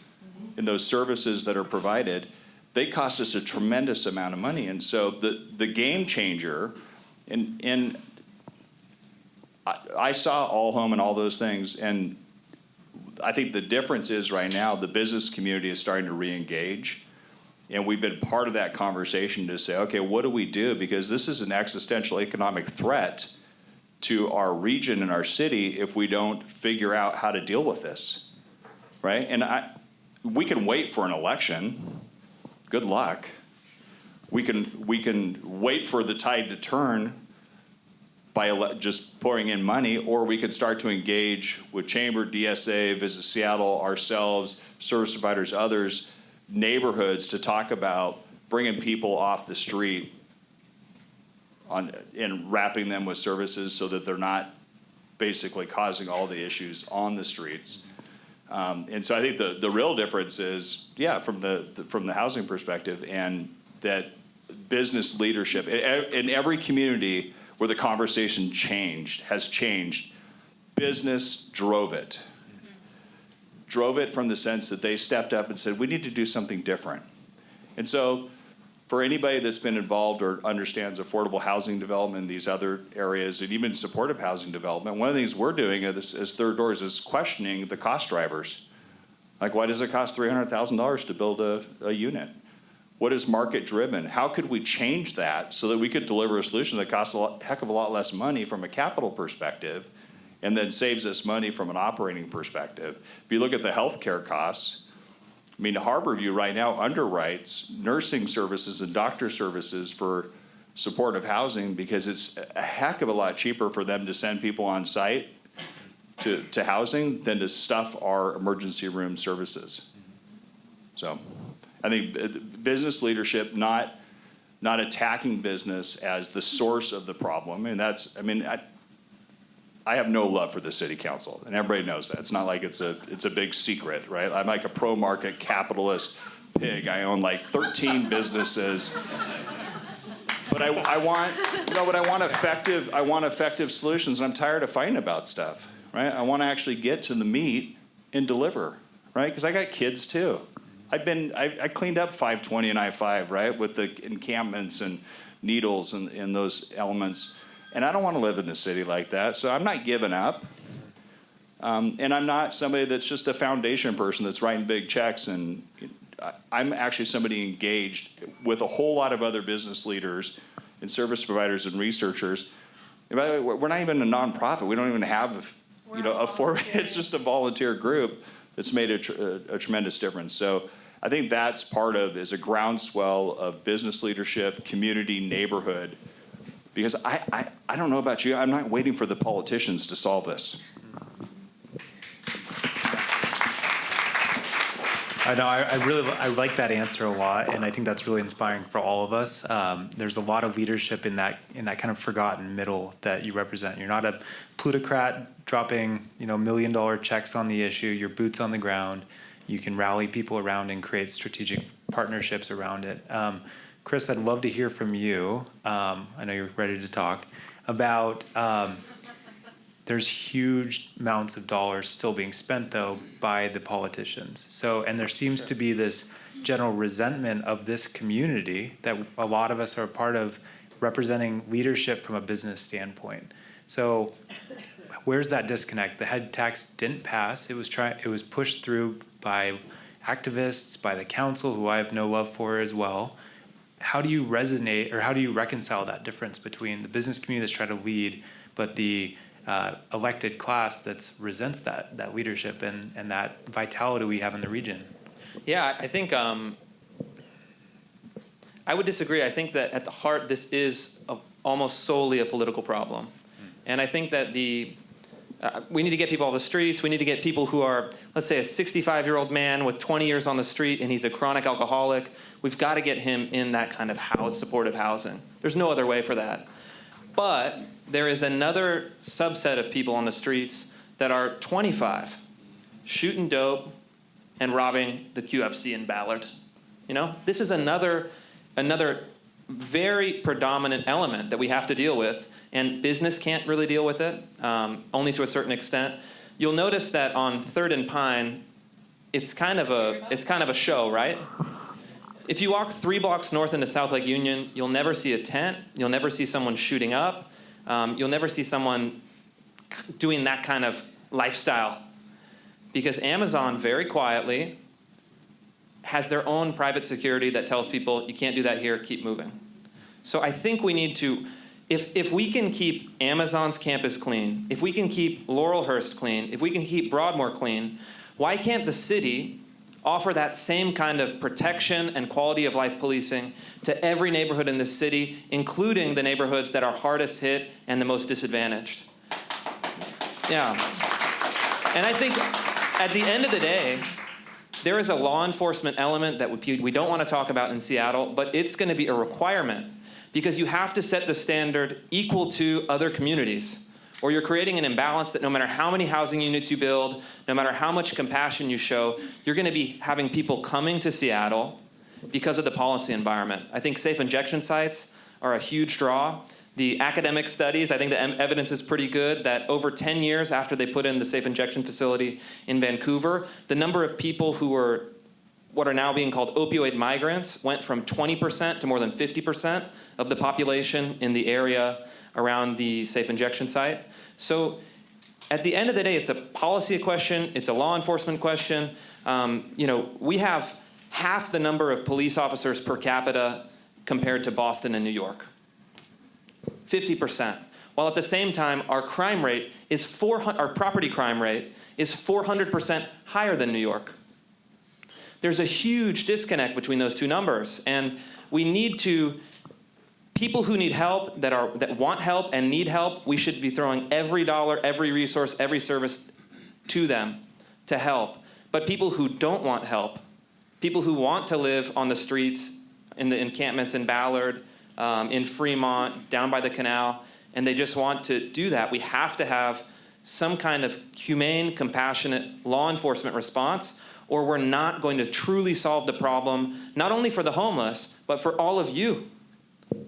And those services that are provided, they cost us a tremendous amount of money. And so the game changer, and I saw All Home and all those things, and I think the difference is right now the business community is starting to re-engage, and we've been part of that conversation to say, okay, what do we do? Because this is an existential economic threat to our region and our city if we don't figure out how to deal with this, right? And we can wait for an election. Good luck. We can wait for the tide to turn by just pouring in money, or we could start to engage with Chamber, DSA, Visit Seattle, ourselves, service providers, others, neighborhoods to talk about bringing people off the street and wrapping them with services so that they're not basically causing all the issues on the streets. And so I think the real difference is, from the housing perspective, and that business leadership in every community where the conversation has changed, business drove it. Drove it from the sense that they stepped up and said, we need to do something different. And so for anybody that's been involved or understands affordable housing development in these other areas, and even supportive housing development, one of the things we're doing as Third Doors is questioning the cost drivers. Like, why does it cost $300,000 to build a unit? What is market driven? How could we change that so that we could deliver a solution that costs a heck of a lot less money from a capital perspective and then saves us money from an operating perspective? If you look at the healthcare costs, I mean, Harborview right now underwrites nursing services and doctor services for supportive housing because it's a heck of a lot cheaper for them to send people on site to housing than to stuff our emergency room services. So I think business leadership, not attacking business as the source of the problem. And I have no love for the city council, and everybody knows that. It's not like it's a big secret, right? I'm like a pro-market capitalist pig. I own like 13 businesses. But I want effective solutions, and I'm tired of fighting about stuff, right? I want to actually get to the meat and deliver, right? Because I got kids too. I cleaned up 520 and I-5, right, with the encampments and needles and those elements. And I don't want to live in a city like that, so I'm not giving up. And I'm not somebody that's just a foundation person that's writing big checks. And I'm actually somebody engaged with a whole lot of other business leaders and service providers and researchers. And by the way, we're not even a nonprofit. We don't even have, it's just a volunteer group that's made a tremendous difference. So I think that's part of is a groundswell of business leadership, community, neighborhood. Because I don't know about you, I'm not waiting for the politicians to solve this. I know. I like that answer a lot, and I think that's really inspiring for all of us. There's a lot of leadership in that kind of forgotten middle that you represent. You're not a plutocrat dropping $1 million checks on the issue. You're boots on the ground. You can rally people around and create strategic partnerships around it. Chris, I'd love to hear from you. I know you're ready to talk about. There's huge amounts of dollars still being spent, though, by the politicians. So, and there seems to be this general resentment of this community that a lot of us are a part of, representing leadership from a business standpoint. So, where's that disconnect? The head tax didn't pass. It was pushed through by activists, by the council, who I have no love for as well. How do you resonate, or how do you reconcile that difference between the business community that's trying to lead, but the elected class that resents that leadership and that vitality we have in the region? Yeah, I think I would disagree. I think that at the heart, this is almost solely a political problem. And I think that we need to get people off the streets. We need to get people who are, let's say, a 65-year-old man with 20 years on the street and he's a chronic alcoholic. We've got to get him in that kind of supportive housing. There's no other way for that. But there is another subset of people on the streets that are 25, shooting dope and robbing the QFC in Ballard. This is another very predominant element that we have to deal with, and business can't really deal with it, only to a certain extent. You'll notice that on 3rd and Pine, it's kind of a show, right? If you walk 3 blocks north into South Lake Union, you'll never see a tent. You'll never see someone shooting up. You'll never see someone doing that kind of lifestyle, because Amazon very quietly has their own private security that tells people, you can't do that here, keep moving. So I think we need to, if we can keep Amazon's campus clean, if we can keep Laurelhurst clean, if we can keep Broadmoor clean, why can't the city offer that same kind of protection and quality of life policing to every neighborhood in this city, including the neighborhoods that are hardest hit and the most disadvantaged? Yeah. And I think at the end of the day, there is a law enforcement element that we don't want to talk about in Seattle, but it's going to be a requirement, because you have to set the standard equal to other communities, or you're creating an imbalance that no matter how many housing units you build, no matter how much compassion you show, you're going to be having people coming to Seattle because of the policy environment. I think safe injection sites are a huge draw. The academic studies, I think the evidence is pretty good that over 10 years after they put in the safe injection facility in Vancouver, the number of people who were what are now being called opioid migrants went from 20% to more than 50% of the population in the area around the safe injection site. So at the end of the day, it's a policy question, it's a law enforcement question. We have half the number of police officers per capita compared to Boston and New York. 50%. While at the same time, our crime rate is our property crime rate is 400% higher than New York. There's a huge disconnect between those two numbers, and we need to, people who need help, that want help and need help, we should be throwing every dollar, every resource, every service to them to help. But people who don't want help, people who want to live on the streets, in the encampments in Ballard, in Fremont, down by the canal, and they just want to do that, we have to have some kind of humane, compassionate law enforcement response, or we're not going to truly solve the problem, not only for the homeless, but for all of you,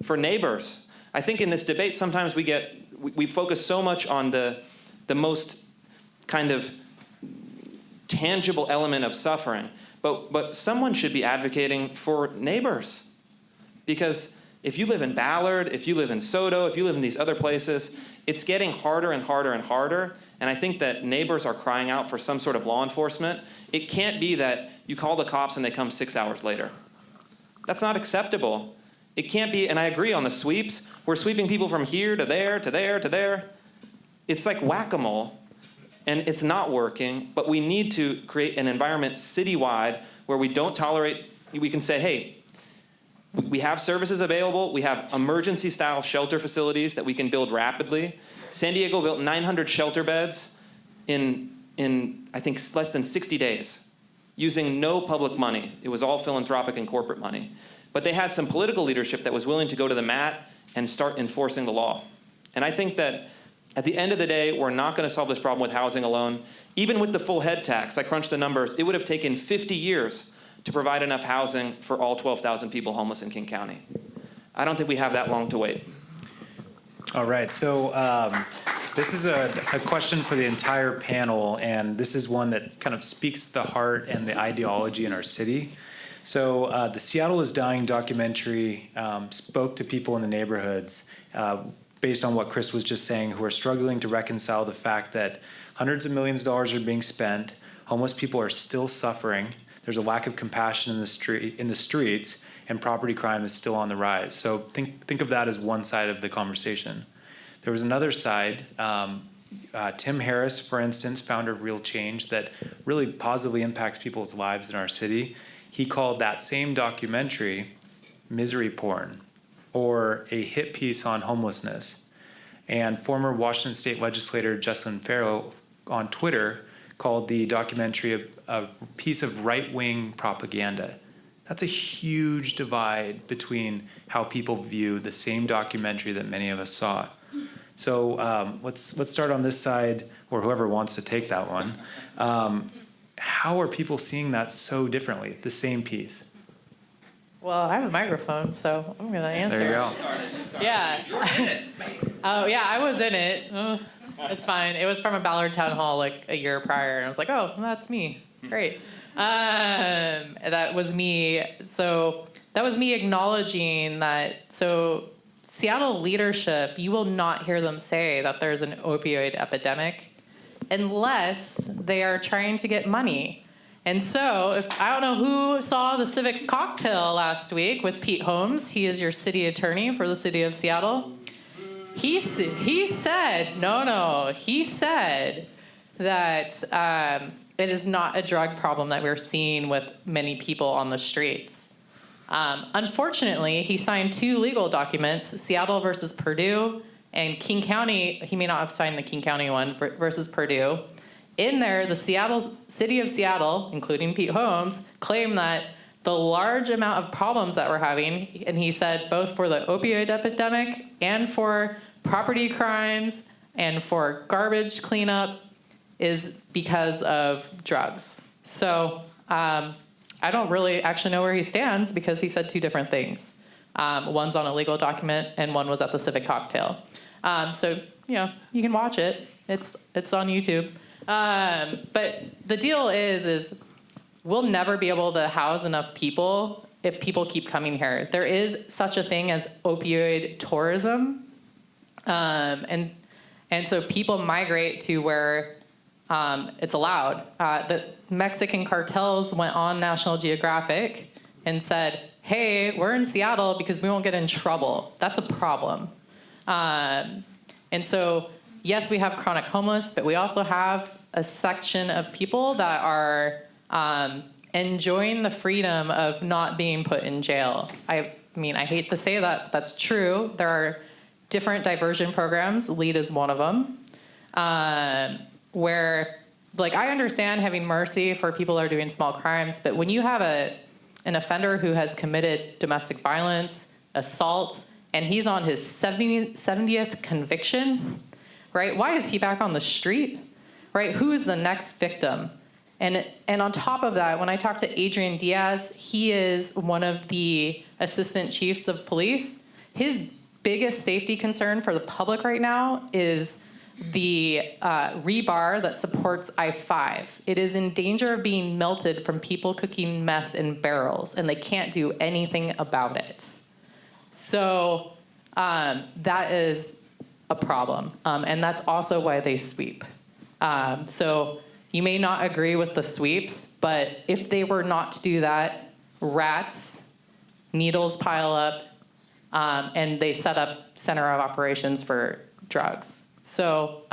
for neighbors. I think in this debate, sometimes we focus so much on the most kind of tangible element of suffering, but someone should be advocating for neighbors. Because if you live in Ballard, if you live in Soto, if you live in these other places, it's getting harder and harder and harder. And I think that neighbors are crying out for some sort of law enforcement. It can't be that you call the cops and they come 6 hours later. That's not acceptable. It can't be, and I agree on the sweeps. We're sweeping people from here to there, to there, to there. It's like whack-a-mole, and it's not working, but we need to create an environment citywide where we don't tolerate, we can say, hey, we have services available. We have emergency-style shelter facilities that we can build rapidly. San Diego built 900 shelter beds in I think, less than 60 days, using no public money. It was all philanthropic and corporate money. But they had some political leadership that was willing to go to the mat and start enforcing the law. And I think that at the end of the day, we're not going to solve this problem with housing alone. Even with the full head tax, I crunched the numbers, it would have taken 50 years to provide enough housing for all 12,000 people homeless in King County. I don't think we have that long to wait. All right, so this is a question for the entire panel, and this is one that kind of speaks to the heart and the ideology in our city. So the Seattle is Dying documentary spoke to people in the neighborhoods based on what Chris was just saying, who are struggling to reconcile the fact that hundreds of millions of dollars are being spent, homeless people are still suffering, there's a lack of compassion in the streets, and property crime is still on the rise. So think of that as one side of the conversation. There was another side. Tim Harris, for instance, founder of Real Change, that really positively impacts people's lives in our city. He called that same documentary misery porn, or a hit piece on homelessness. And former Washington State legislator Jessalyn Farrow on Twitter called the documentary a piece of right-wing propaganda. That's a huge divide between how people view the same documentary that many of us saw. So let's start on this side, or whoever wants to take that one. How are people seeing that so differently, the same piece? Well, I have a microphone, so I'm going to answer. There you go. Yeah. Oh, yeah, I was in it. It's fine. It was from a Ballard town hall like a year prior, and I was like, oh, that's me. Great. That was me. So that was me acknowledging that. So Seattle leadership, you will not hear them say that there's an opioid epidemic unless they are trying to get money. And so, if I don't know who saw the Civic Cocktail last week with Pete Holmes. He is your city attorney for the city of Seattle. He said that it is not a drug problem that we're seeing with many people on the streets. Unfortunately, he signed 2 legal documents, Seattle versus Purdue and King County. He may not have signed the King County one versus Purdue. In there, the city of Seattle, including Pete Holmes, claimed that the large amount of problems that we're having, and he said both for the opioid epidemic and for property crimes and for garbage cleanup, is because of drugs. So I don't really actually know where he stands because he said 2 different things. One's on a legal document and one was at the Civic Cocktail. So, you can watch it. It's on YouTube. But the deal is we'll never be able to house enough people if people keep coming here. There is such a thing as opioid tourism. And so people migrate to where it's allowed. The Mexican cartels went on National Geographic and said, hey, we're in Seattle because we won't get in trouble. That's a problem. And so, yes, we have chronic homeless, but we also have a section of people that are enjoying the freedom of not being put in jail. I mean, I hate to say that, but that's true. There are different diversion programs. LEAD is one of them, where, like, I understand having mercy for people who are doing small crimes, but when you have an offender who has committed domestic violence, assaults, and he's on his 70th conviction, right? Why is he back on the street, right? Who is the next victim? And on top of that, when I talked to Adrian Diaz, he is one of the assistant chiefs of police. His biggest safety concern for the public right now is the rebar that supports I-5. It is in danger of being melted from people cooking meth in barrels, and they can't do anything about it. So that is a problem, and that's also why they sweep. So you may not agree with the sweeps, but if they were not to do that, rats, needles pile up, and they set up center of operations for drugs. So,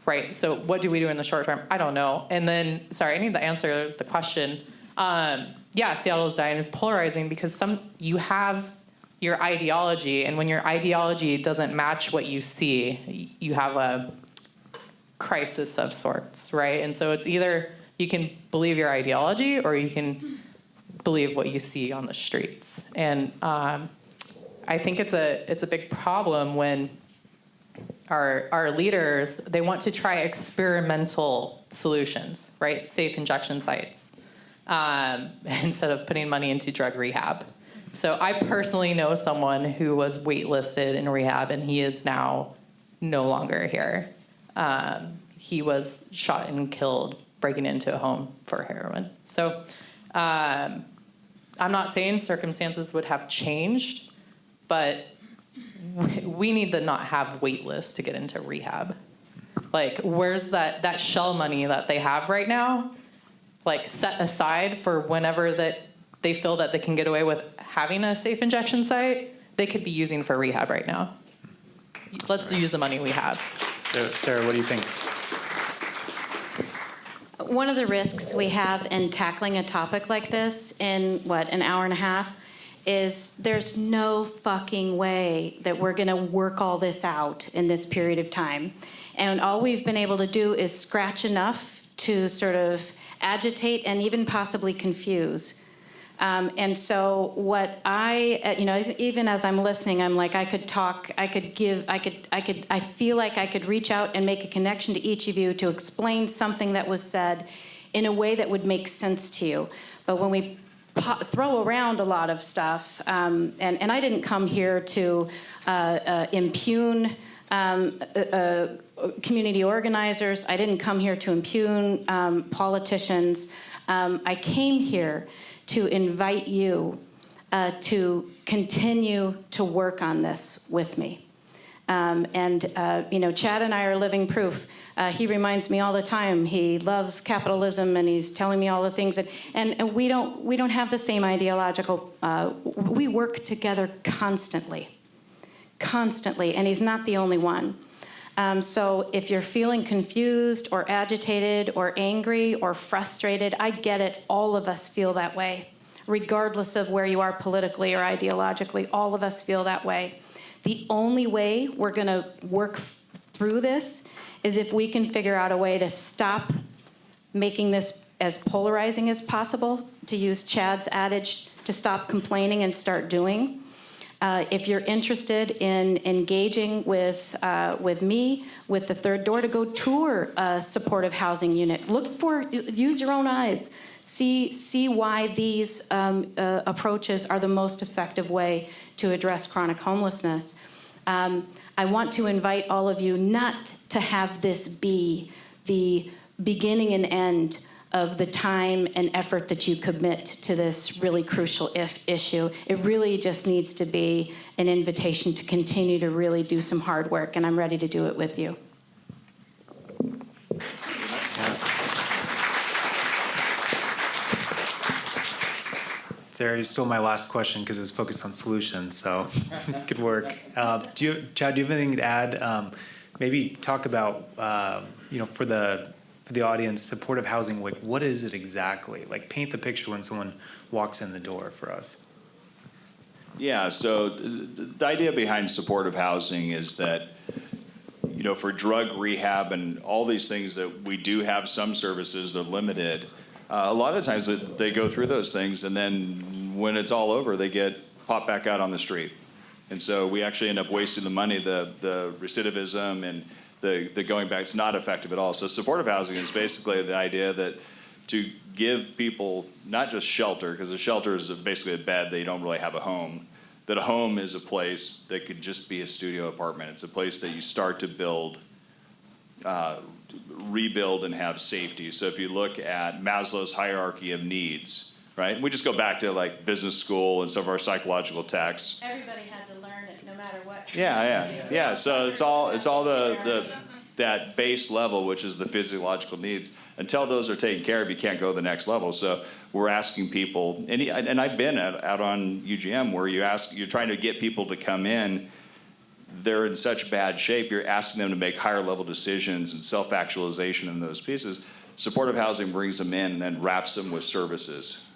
right, so what do we do in the short term? I don't know. And then, sorry, I need to answer the question. Yeah, Seattle's dying is polarizing because you have your ideology, and when your ideology doesn't match what you see, you have a crisis of sorts, right? And so it's either you can believe your ideology or you can believe what you see on the streets. And I think it's a big problem when our leaders, they want to try experimental solutions, right? Safe injection sites, instead of putting money into drug rehab. So I personally know someone who was waitlisted in rehab, and he is now no longer here. He was shot and killed breaking into a home for heroin. So I'm not saying circumstances would have changed, but we need to not have wait lists to get into rehab. Like, where's that shell money that they have right now, like, set aside for whenever that they feel that they can get away with having a safe injection site, they could be using for rehab right now. Let's use the money we have. So, Sara, what do you think? One of the risks we have in tackling a topic like this in, an hour and a half, is there's no fucking way that we're going to work all this out in this period of time. And all we've been able to do is scratch enough to sort of agitate and even possibly confuse. And so what even as I'm listening, I'm like, I could talk, I feel like I could reach out and make a connection to each of you to explain something that was said in a way that would make sense to you. But when we throw around a lot of stuff, and I didn't come here to impugn community organizers. I didn't come here to impugn politicians. I came here to invite you to continue to work on this with me. Chad and I are living proof. He reminds me all the time. He loves capitalism, and he's telling me all the things. And we don't have the same ideological. We work together constantly, and he's not the only one. So if you're feeling confused or agitated or angry or frustrated, I get it. All of us feel that way, regardless of where you are politically or ideologically. All of us feel that way. The only way we're going to work through this is if we can figure out a way to stop making this as polarizing as possible, to use Chad's adage, to stop complaining and start doing. If you're interested in engaging with me, with the Third Door, to go tour a supportive housing unit. Use your own eyes. See why these approaches are the most effective way to address chronic homelessness. I want to invite all of you not to have this be the beginning and end of the time and effort that you commit to this really crucial issue. It really just needs to be an invitation to continue to really do some hard work, and I'm ready to do it with you. Sara, you stole my last question because it was focused on solutions, so good work. Chad, do you have anything to add? Maybe talk about, for the audience, supportive housing, like, what is it exactly? Like, paint the picture when someone walks in the door for us. Yeah, so the idea behind supportive housing is that, for drug rehab and all these things that we do have some services that are limited, a lot of times they go through those things, and then when it's all over, they get popped back out on the street. And so we actually end up wasting the money, the recidivism and the going back is not effective at all. So supportive housing is basically the idea that to give people not just shelter, because a shelter is basically a bed, they don't really have a home. that a home is a place that could just be a studio apartment. It's a place that you start to build, rebuild and have safety. So if you look at Maslow's hierarchy of needs, right? We just go back to like business school and some of our psychological texts. Everybody had to learn it, no matter what. Yeah. So it's all the that base level, which is the physiological needs. Until those are taken care of, you can't go to the next level. So we're asking people, and I've been out on UGM where you're trying to get people to come in. They're in such bad shape. You're asking them to make higher level decisions and self-actualization in those pieces. Supportive housing brings them in and then wraps them with services,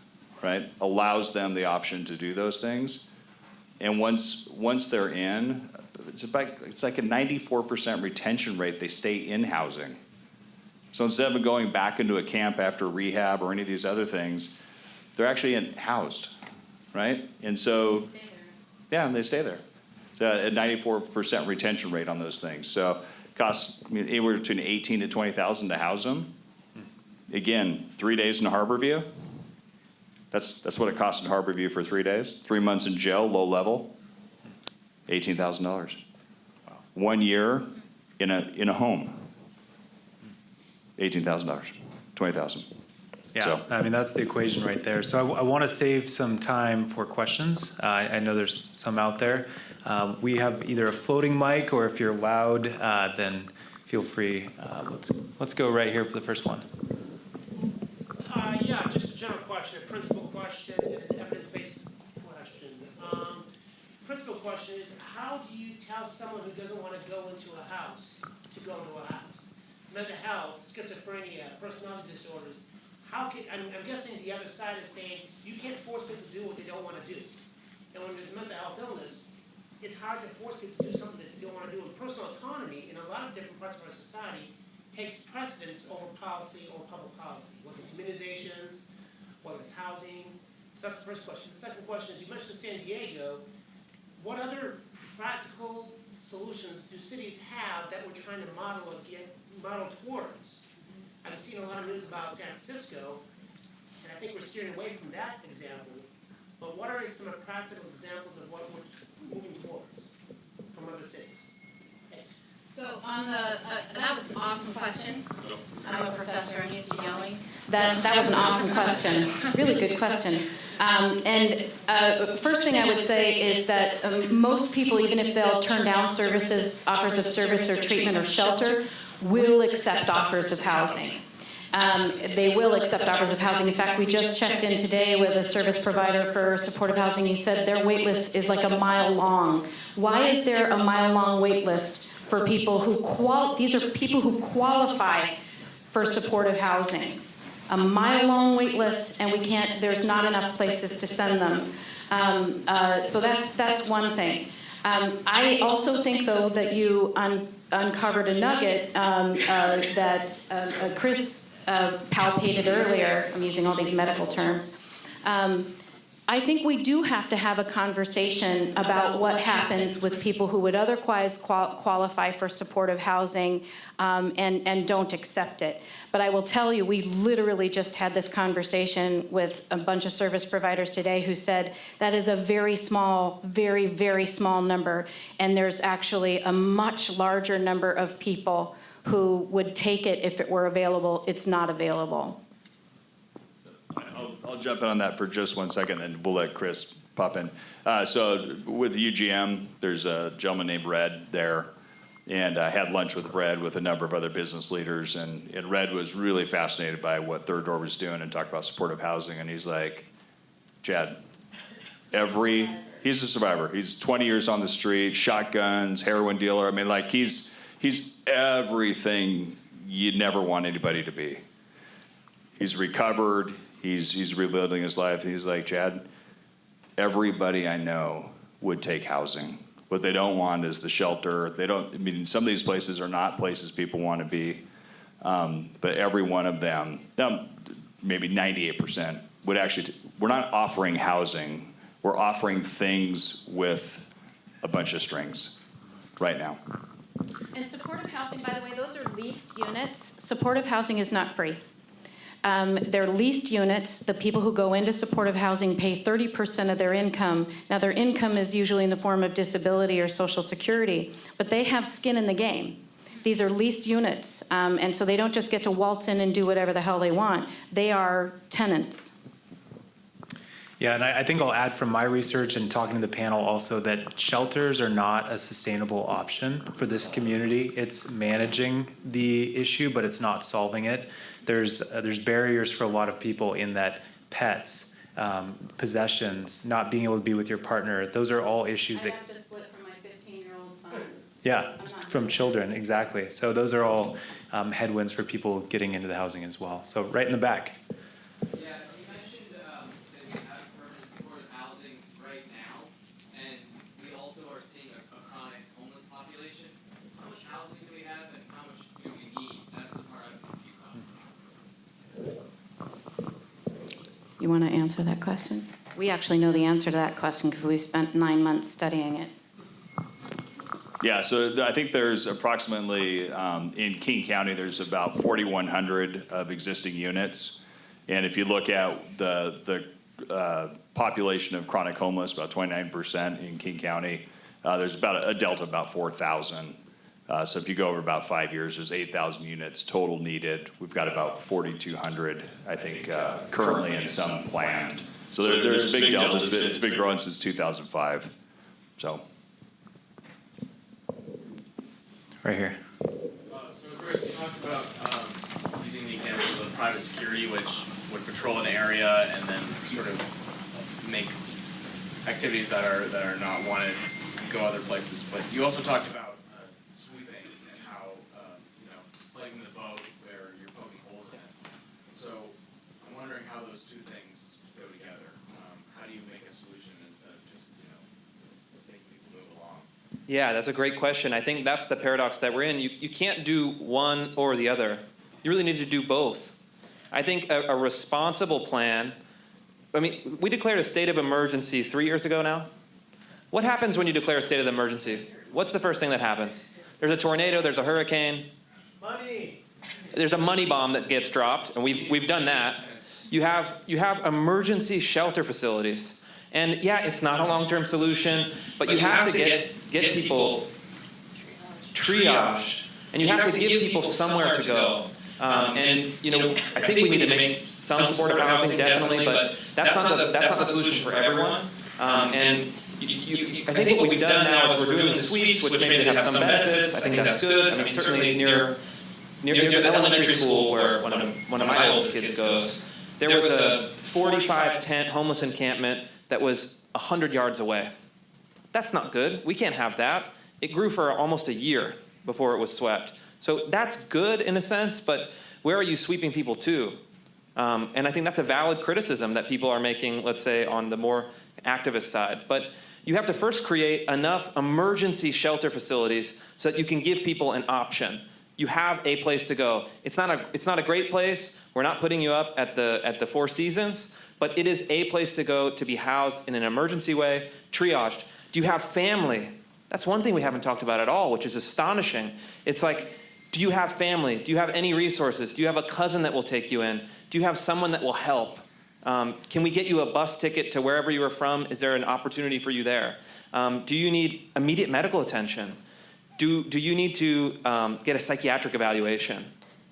right? Allows them the option to do those things. And once they're in, it's like a 94% retention rate. They stay in housing. So instead of going back into a camp after rehab or any of these other things, they're actually housed, right? And so, yeah, and they stay there. So a 94% retention rate on those things. So it costs anywhere between $18,000 to $20,000 to house them. Again, 3 days in Harborview. That's what it costs in Harborview for 3 days. 3 months in jail, low level, $18,000. Wow. 1 year in a home, $18,000, $20,000. Yeah, So. I mean, that's the equation right there. So I want to save some time for questions. I know there's some out there. We have either a floating mic, or if you're loud, then feel free. Let's go right here for the first one. Yeah, just a general question, a principal question, and an evidence-based question. Principal question is, how do you tell someone who doesn't want to go into a house to go into a house? Mental health, schizophrenia, personality disorders. I'm guessing the other side is saying you can't force people to do what they don't want to do. And when there's mental health illness, it's hard to force people to do something that they don't want to do. And personal autonomy in a lot of different parts of our society takes precedence over policy or public policy, whether it's immunizations, whether it's housing. So that's the first question. The second question is, you mentioned San Diego. What other practical solutions do cities have that we're trying to model towards? I've seen a lot of news about San Francisco, and I think we're steering away from that example. But what are some practical examples of what we're moving towards from other cities? Thanks. So on that was an awesome question. I'm a professor, I'm used to yelling. That was an awesome question, really good question. First thing I would say is that most people, even if they'll turn down services, offers of service or treatment or shelter, will accept offers of housing. They will accept offers of housing. In fact, we just checked in today with a service provider for supportive housing. He said their wait list is like a mile long. Why is there a mile long wait list for people who these are people who qualify for supportive housing? A mile long wait list, and there's not enough places to send them. So that's one thing. I also think, though, that you uncovered a nugget that Chris palpated earlier. I'm using all these medical terms. I think we do have to have a conversation about what happens with people who would otherwise qualify for supportive housing and don't accept it. But I will tell you, we literally just had this conversation with a bunch of service providers today who said that is a very small, very, very small number, and there's actually a much larger number of people who would take it if it were available. It's not available. I'll jump in on that for just 1 second, and we'll let Chris pop in. So with UGM, there's a gentleman named Red there, and I had lunch with Red with a number of other business leaders, and Red was really fascinated by what Third Door was doing and talked about supportive housing, and he's like, Chad, he's a survivor. He's 20 years on the street, shotguns, heroin dealer. I mean, like he's everything you'd never want anybody to be. He's recovered. He's rebuilding his life. And he's like, Chad, everybody I know would take housing. What they don't want is the shelter. Some of these places are not places people want to be. But every one of them, maybe 98%, would actually, we're not offering housing. We're offering things with a bunch of strings right now. And supportive housing, by the way, those are leased units. Supportive housing is not free. Their leased units, the people who go into supportive housing pay 30% of their income. Now, their income is usually in the form of disability or Social Security, but they have skin in the game. These are leased units, and so they don't just get to waltz in and do whatever the hell they want. They are tenants. Yeah, and I think I'll add from my research and talking to the panel also that shelters are not a sustainable option for this community. It's managing the issue, but it's not solving it. There's barriers for a lot of people in that pets, possessions, not being able to be with your partner. Those are all issues that. I have to split from my 15-year-old son. Yeah, from children, exactly. So those are all headwinds for people getting into the housing as well. So right in the back. Yeah, you mentioned that we have permanent supportive housing right now, and we also are seeing a chronic homeless population. How much housing do we have, and how much do we need? That's the part I'm confused on. You want to answer that question? We actually know the answer to that question because we spent 9 months studying it. Yeah, so I think there's approximately, in King County, there's about 4,100 of existing units. And if you look at the population of chronic homeless, about 29% in King County, there's about a delta of about 4,000. So if you go over about 5 years, there's 8,000 units total needed. We've got about 4,200, I think, currently and some planned. So there's big deltas. It's been growing since 2005. So. Right here. So Chris, you talked about using the examples of private security, which would patrol an area and then sort of make activities that are not wanted go other places. But you also talked about sweeping and how plugging the boat where you're poking holes in it. So I'm wondering how those two things go together. How do you make a solution instead of just making people move along? Yeah, that's a great question. I think that's the paradox that we're in. You can't do one or the other. You really need to do both. I think a responsible plan, I mean, we declared a state of emergency 3 years ago now. What happens when you declare a state of emergency? What's the first thing that happens? There's a tornado, there's a hurricane. Money. There's a money bomb that gets dropped, and we've done that. You have emergency shelter facilities. And yeah, it's not a long-term solution, but you have to get people triaged, and you have to give people somewhere to go. And I think we need to make some supportive housing definitely, but that's not the solution for everyone. And I think what we've done now is we're doing the sweeps, which maybe have some benefits. I think that's good. I mean, certainly near the elementary school where one of my oldest kids goes, there was a 45-tent homeless encampment that was 100 yards away. That's not good. We can't have that. It grew for almost a year before it was swept. So that's good in a sense, but where are you sweeping people to? And I think that's a valid criticism that people are making, let's say, on the more activist side. But you have to first create enough emergency shelter facilities so that you can give people an option. You have a place to go. It's not a great place. We're not putting you up at the Four Seasons, but it is a place to go to be housed in an emergency way, triaged. Do you have family? That's one thing we haven't talked about at all, which is astonishing. It's like, do you have family? Do you have any resources? Do you have a cousin that will take you in? Do you have someone that will help? Can we get you a bus ticket to wherever you are from? Is there an opportunity for you there? Do you need immediate medical attention? Do you need to get a psychiatric evaluation?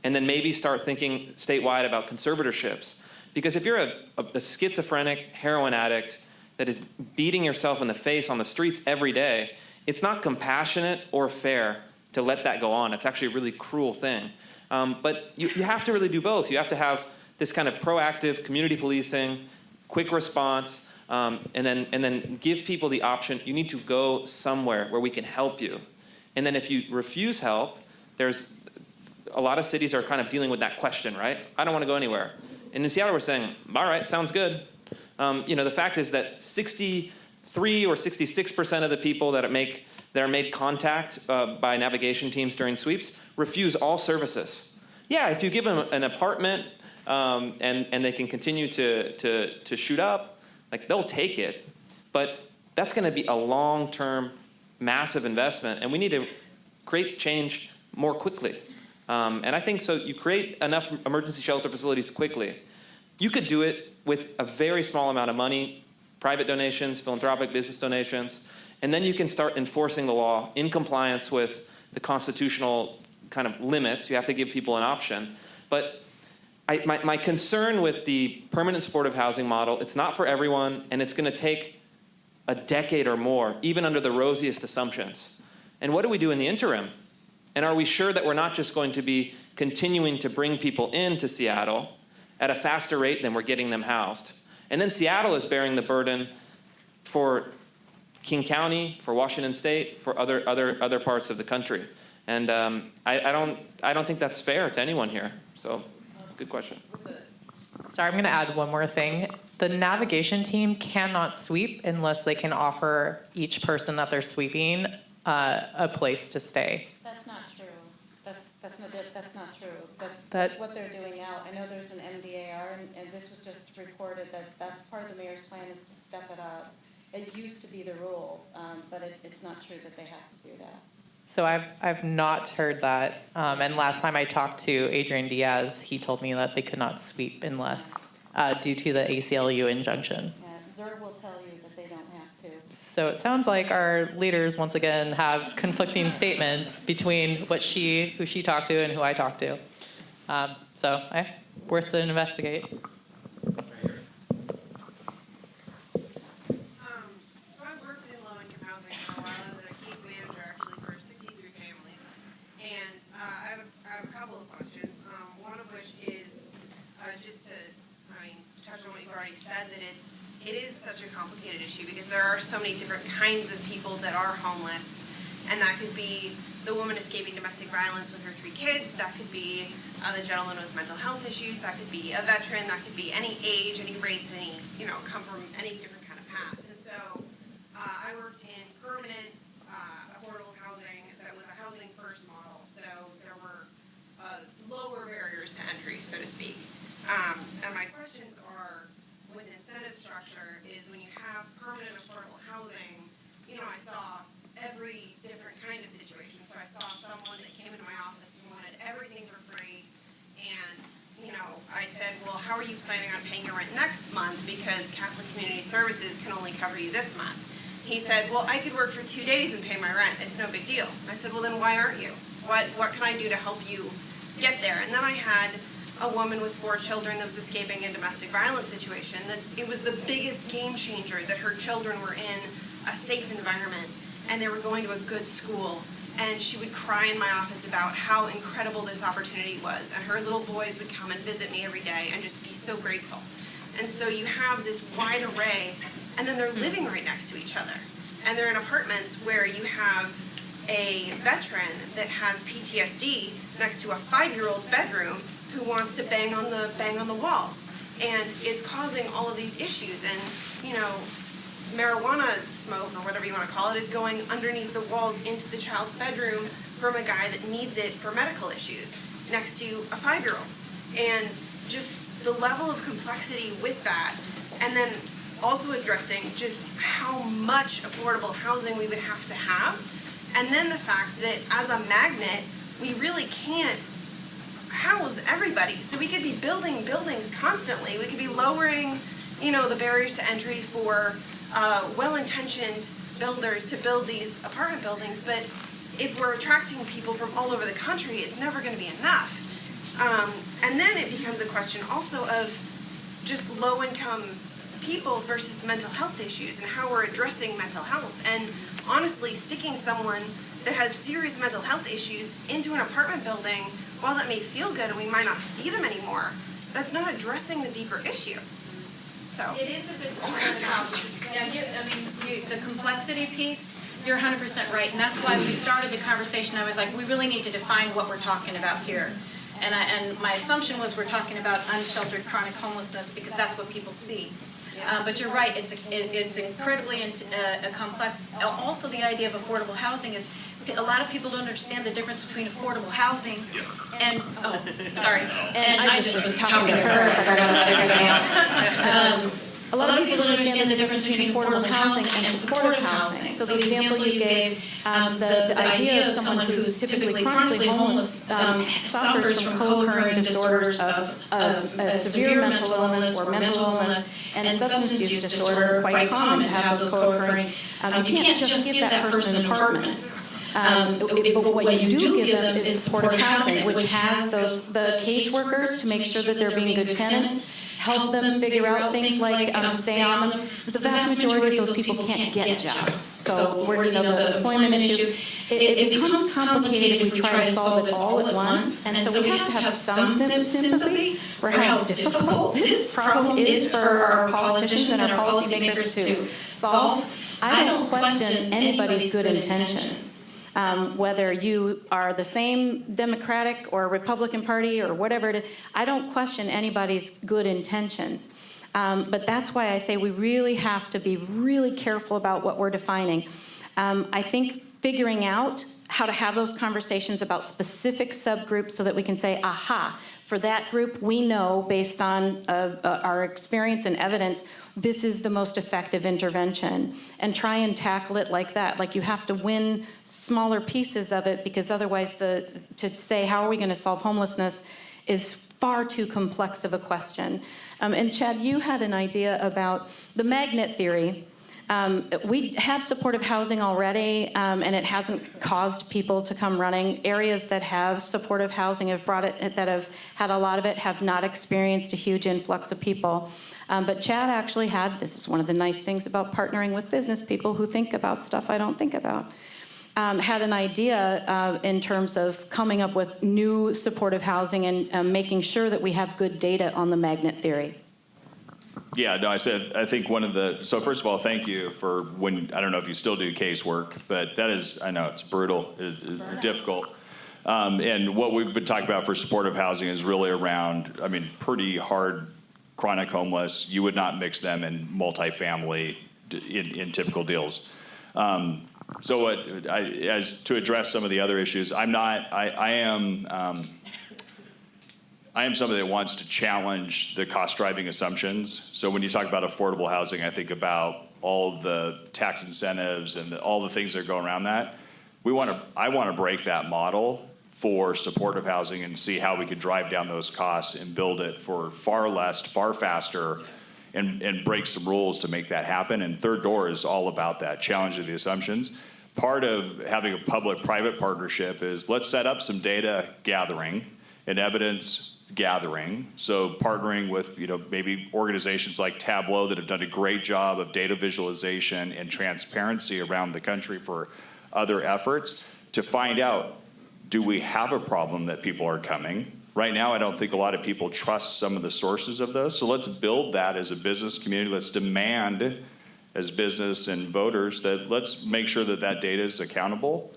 And then maybe start thinking statewide about conservatorships. Because if you're a schizophrenic heroin addict that is beating yourself in the face on the streets every day, it's not compassionate or fair to let that go on. It's actually a really cruel thing. But you have to really do both. You have to have this kind of proactive community policing, quick response, and then give people the option. You need to go somewhere where we can help you. And then if you refuse help, there's a lot of cities are kind of dealing with that question, right? I don't want to go anywhere. And in Seattle, we're saying, all right, sounds good. The fact is that 63 or 66% of the people that are made contact by navigation teams during sweeps refuse all services. Yeah, if you give them an apartment and they can continue to shoot up, like they'll take it. But that's going to be a long-term, massive investment, and we need to create change more quickly. And I think so you create enough emergency shelter facilities quickly. You could do it with a very small amount of money, private donations, philanthropic business donations, and then you can start enforcing the law in compliance with the constitutional kind of limits. You have to give people an option. But my concern with the permanent supportive housing model, it's not for everyone, and it's going to take a decade or more, even under the rosiest assumptions. And what do we do in the interim? And are we sure that we're not just going to be continuing to bring people into Seattle at a faster rate than we're getting them housed? And then Seattle is bearing the burden for King County, for Washington State, for other parts of the country. And I don't think that's fair to anyone here. So, good question. Sorry, I'm going to add one more thing. The navigation team cannot sweep unless they can offer each person that they're sweeping a place to stay. That's not true. That's not true. That's what they're doing now. I know there's an MDAR, and this was just reported that's part of the mayor's plan is to step it up. It used to be the rule, but it's not true that they have to do that. So I've not heard that. And last time I talked to Adrian Diaz, he told me that they could not sweep unless due to the ACLU injunction. Yeah, Zer will tell you that they don't have to. So it sounds like our leaders once again have conflicting statements between who she talked to and who I talked to. Worth to investigate. So I worked in low-income housing for a while. I was a case manager actually for 63 families. And I have a couple of questions. One of which is just to touch on what you've already said, that it is such a complicated issue because there are so many different kinds of people that are homeless. And that could be the woman escaping domestic violence with her 3 kids. That could be the gentleman with mental health issues. That could be a veteran. That could be any age, any race, any, come from any different kind of past. And so I worked in permanent affordable housing that was a housing first model. So there were lower barriers to entry, so to speak. And my questions are, with incentive structure, is when you have permanent affordable housing, I saw every different kind of situation. So I saw someone that came into my office and wanted everything for free. And, I said, well, how are you planning on paying your rent next month? Because Catholic Community Services can only cover you this month. He said, well, I could work for 2 days and pay my rent. It's no big deal. I said, well, then why aren't you? What can I do to help you get there? And then I had a woman with 4 children that was escaping a domestic violence situation. That it was the biggest game changer that her children were in a safe environment and they were going to a good school. And she would cry in my office about how incredible this opportunity was. And her little boys would come and visit me every day and just be so grateful. And so you have this wide array, and then they're living right next to each other. And they're in apartments where you have a veteran that has PTSD next to a 5-year-old's bedroom who wants to bang on the walls. And it's causing all of these issues. And, marijuana smoke, or whatever you want to call it, is going underneath the walls into the child's bedroom from a guy that needs it for medical issues next to a 5-year-old. And just the level of complexity with that, and then also addressing just how much affordable housing we would have to have, and then the fact that as a magnet, we really can't house everybody. So we could be building buildings constantly. We could be lowering, the barriers to entry for well-intentioned builders to build these apartment buildings, but if we're attracting people from all over the country, it's never going to be enough. And then it becomes a question also of just low-income people versus mental health issues and how we're addressing mental health. And honestly, sticking someone that has serious mental health issues into an apartment building, while that may feel good and we might not see them anymore, that's not addressing the deeper issue. So. It is a bit the complexity piece, you're 100% right, and that's why we started the conversation. I was like, we really need to define what we're talking about here. And my assumption was we're talking about unsheltered chronic homelessness because that's what people see. But you're right, it's incredibly complex. Also, the idea of affordable housing is, a lot of people don't understand the difference between affordable housing and, and I just was talking to her, I forgot about everybody else. a lot of people don't understand the difference between affordable housing and supportive housing. So the example you gave, the idea of someone who's typically chronically homeless suffers from co-occurring disorders of a severe mental illness or mental illness and substance use disorder are quite common to have those co-occurring. You can't just give that person an apartment. But what you do give them is supportive housing, which has the caseworkers to make sure that they're being good tenants, help them figure out things like stay on them. But the vast majority of those people can't get jobs. So we're, the employment issue, it becomes complicated if we try to solve it all at once. And so we have to have some sympathy for how difficult this problem is for our politicians and our policymakers to solve. I don't question anybody's good intentions. Whether you are the same Democratic or Republican Party or whatever it is, I don't question anybody's good intentions. But that's why I say we really have to be really careful about what we're defining. I think figuring out how to have those conversations about specific subgroups so that we can say, aha, for that group, we know based on our experience and evidence, this is the most effective intervention, and try and tackle it like that. Like you have to win smaller pieces of it, because otherwise to say how are we going to solve homelessness is far too complex of a question. And Chad, you had an idea about the magnet theory. We have supportive housing already, and it hasn't caused people to come running. Areas that have supportive housing that have had a lot of it have not experienced a huge influx of people. But Chad actually this is one of the nice things about partnering with business people who think about stuff I don't think about, had an idea in terms of coming up with new supportive housing and making sure that we have good data on the magnet theory. Yeah, no, I think so first of all, thank you for I don't know if you still do casework, but that is, I know it's brutal, it's difficult. And what we've been talking about for supportive housing is really around, pretty hard chronic homeless. You would not mix them in multifamily in typical deals. So as to address some of the other issues, I am somebody that wants to challenge the cost-driving assumptions. So when you talk about affordable housing, I think about all of the tax incentives and all the things that are going around that. I want to break that model for supportive housing and see how we could drive down those costs and build it for far less, far faster, and break some rules to make that happen. And Third Door is all about that, challenging the assumptions. Part of having a public-private partnership is let's set up some data gathering and evidence gathering. So partnering with maybe organizations like Tableau that have done a great job of data visualization and transparency around the country for other efforts to find out, do we have a problem that people are coming? Right now, I don't think a lot of people trust some of the sources of those. So let's build that as a business community. Let's demand as business and voters that let's make sure that that data is accountable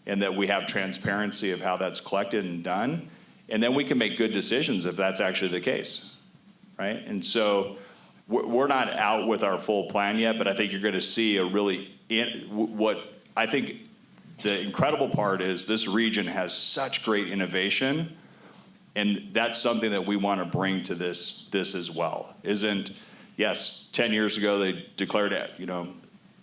and that we have transparency of how that's collected and done. And then we can make good decisions if that's actually the case, right? And so we're not out with our full plan yet, but I think you're going to see what I think the incredible part is this region has such great innovation, and that's something that we want to bring to this as well. Yes, 10 years ago they declared they're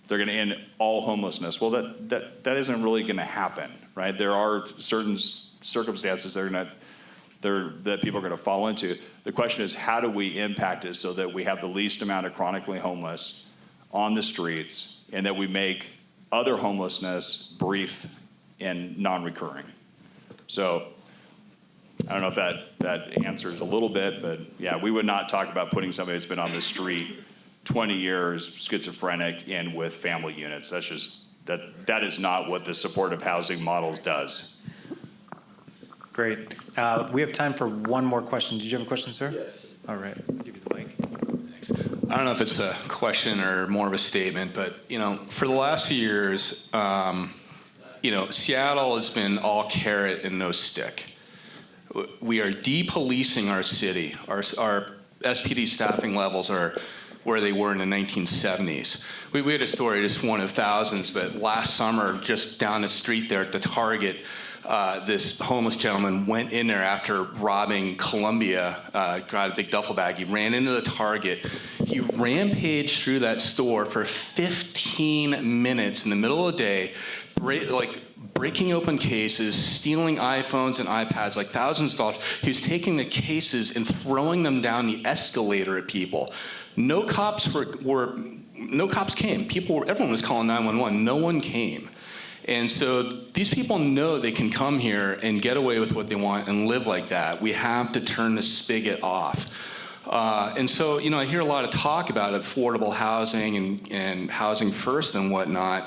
going to end all homelessness. Well, that isn't really going to happen, right? There are certain circumstances that people are going to fall into. The question is, how do we impact it so that we have the least amount of chronically homeless on the streets, and that we make other homelessness brief and non-recurring? So I don't know if that answers a little bit, but yeah, we would not talk about putting somebody that's been on the street 20 years, schizophrenic, in with family units. That's just, that is not what the supportive housing model does. Great. We have time for one more question. Did you have a question, sir? Yes. All right. I'll give you the mic. Thanks. I don't know if it's a question or more of a statement, but for the last few years, Seattle has been all carrot and no stick. We are depolicing our city. Our SPD staffing levels are where they were in the 1970s. We had a story, just one of thousands, but last summer, just down the street there at the Target, this homeless gentleman went in there after robbing Columbia, got a big duffel bag. He ran into the Target. He rampaged through that store for 15 minutes in the middle of the day, breaking open cases, stealing iPhones and iPads, like thousands of dollars. He was taking the cases and throwing them down the escalator at people. No cops came. Everyone was calling 911. No one came. And so these people know they can come here and get away with what they want and live like that. We have to turn the spigot off. And so, I hear a lot of talk about affordable housing and housing first and whatnot.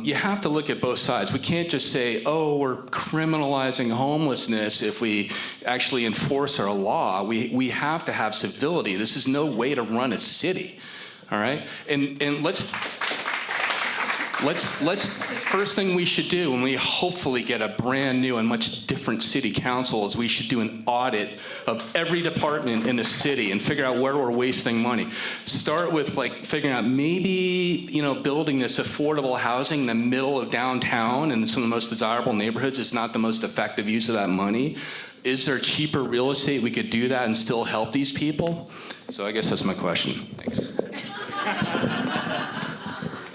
You have to look at both sides. We can't just say, oh, we're criminalizing homelessness if we actually enforce our law. We have to have civility. This is no way to run a city, all right? And let's first thing we should do when we hopefully get a brand new and much different city council is we should do an audit of every department in the city and figure out where we're wasting money. Start with figuring out maybe, building this affordable housing in the middle of downtown and some of the most desirable neighborhoods is not the most effective use of that money. Is there cheaper real estate we could do that and still help these people? So I guess that's my question. Thanks.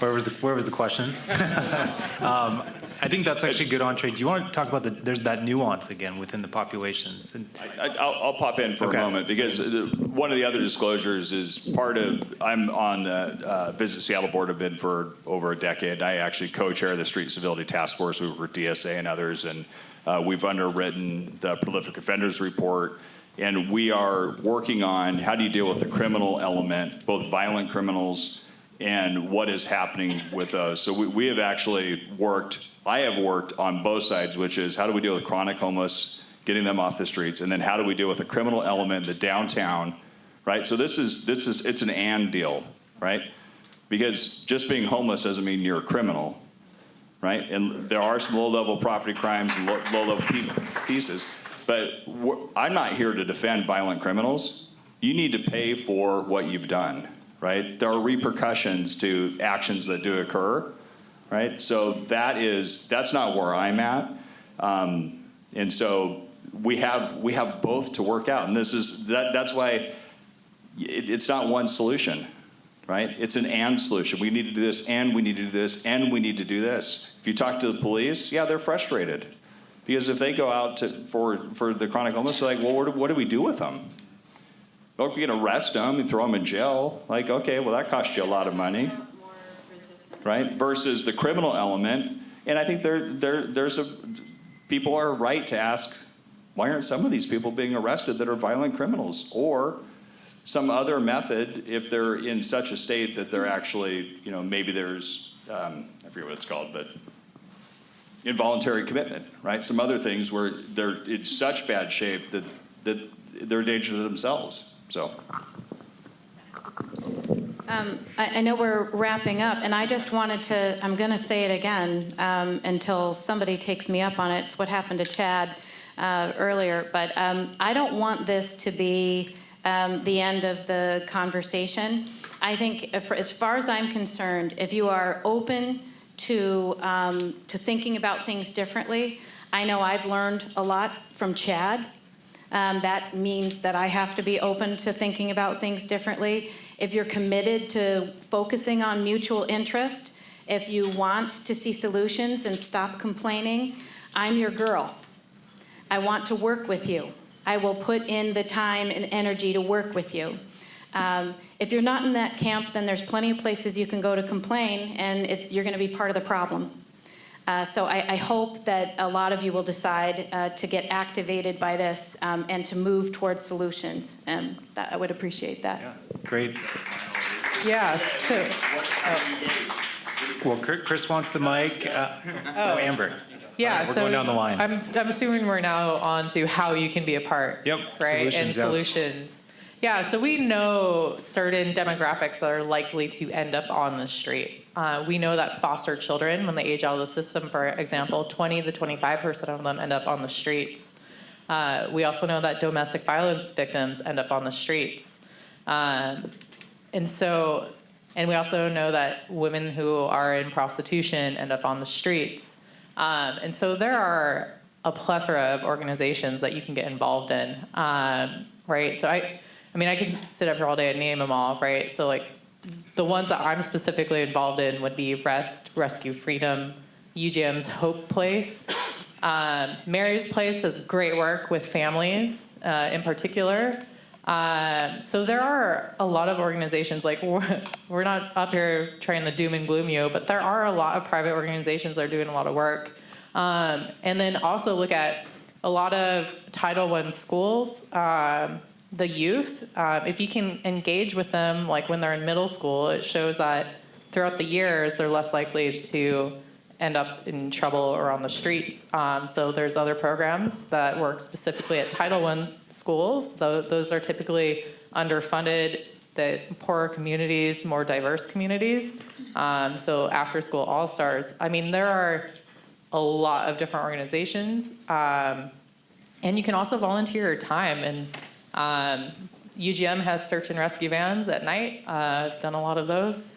Where was the question? I think that's actually a good entree. Do you want to talk about there's that nuance again within the populations? And I'll pop in for a moment because one of the other disclosures is I'm on the Visit Seattle board. I've been for over a decade. I actually co-chair the Street Civility Task Force. We work with DSA and others, and we've underwritten the Prolific Offenders Report. And we are working on how do you deal with the criminal element, both violent criminals and what is happening with those. So we have actually I have worked on both sides, which is how do we deal with chronic homeless, getting them off the streets, and then how do we deal with the criminal element in the downtown, right? So it's an and deal, right? Because just being homeless doesn't mean you're a criminal, right? And there are some low-level property crimes and low-level pieces, but I'm not here to defend violent criminals. You need to pay for what you've done. Right? There are repercussions to actions that do occur, right? So that's not where I'm at, and so we have both to work out, and that's why it's not one solution, right? It's an and solution. We need to do this, and we need to do this, and we need to do this. If you talk to the police, yeah, they're frustrated because if they go out for the chronic homeless, they're like, well, what do we do with them? Well, we can arrest them and throw them in jail. Okay, well, that costs you a lot of money, right? Versus the criminal element. And I think people are right to ask, why aren't some of these people being arrested that are violent criminals? Or some other method if they're in such a state that they're actually, maybe there's, I forget what it's called, but involuntary commitment, right? Some other things where they're in such bad shape that they're a danger to themselves. So. I know we're wrapping up, and I just wanted to, I'm going to say it again until somebody takes me up on it. It's what happened to Chad earlier, but I don't want this to be the end of the conversation. I think, as far as I'm concerned, if you are open to thinking about things differently, I know I've learned a lot from Chad. That means that I have to be open to thinking about things differently. If you're committed to focusing on mutual interest, if you want to see solutions and stop complaining, I'm your girl. I want to work with you. I will put in the time and energy to work with you. If you're not in that camp, then there's plenty of places you can go to complain, and you're going to be part of the problem. So I hope that a lot of you will decide to get activated by this and to move towards solutions. And I would appreciate that. yeah, great. Yeah, so, Well, Chris wants the mic. Amber. yeah, We're so going down the line. I'm assuming we're now on to how you can be a part, Yep, right? solutions, And yes. solutions. Yeah, so we know certain demographics that are likely to end up on the street. We know that foster children, when they age out of the system, for example, 20 to 25% of them end up on the streets. We also know that domestic violence victims end up on the streets. And we also know that women who are in prostitution end up on the streets. And so there are a plethora of organizations that you can get involved in, right? So I mean, I can sit up here all day and name them all, right? So like the ones that I'm specifically involved in would be REST, Rescue Freedom, UGM's Hope Place. Mary's Place does great work with families in particular. So there are a lot of organizations, like we're not up here trying to doom and gloom you, but there are a lot of private organizations that are doing a lot of work. And then also look at a lot of Title I schools, the youth. If you can engage with them, like when they're in middle school, it shows that throughout the years, they're less likely to end up in trouble or on the streets. So there's other programs that work specifically at Title I schools. Those are typically underfunded, the poorer communities, more diverse communities. So After School All-Stars. I mean, there are a lot of different organizations. And you can also volunteer your time. And UGM has search and rescue vans at night. I've done a lot of those.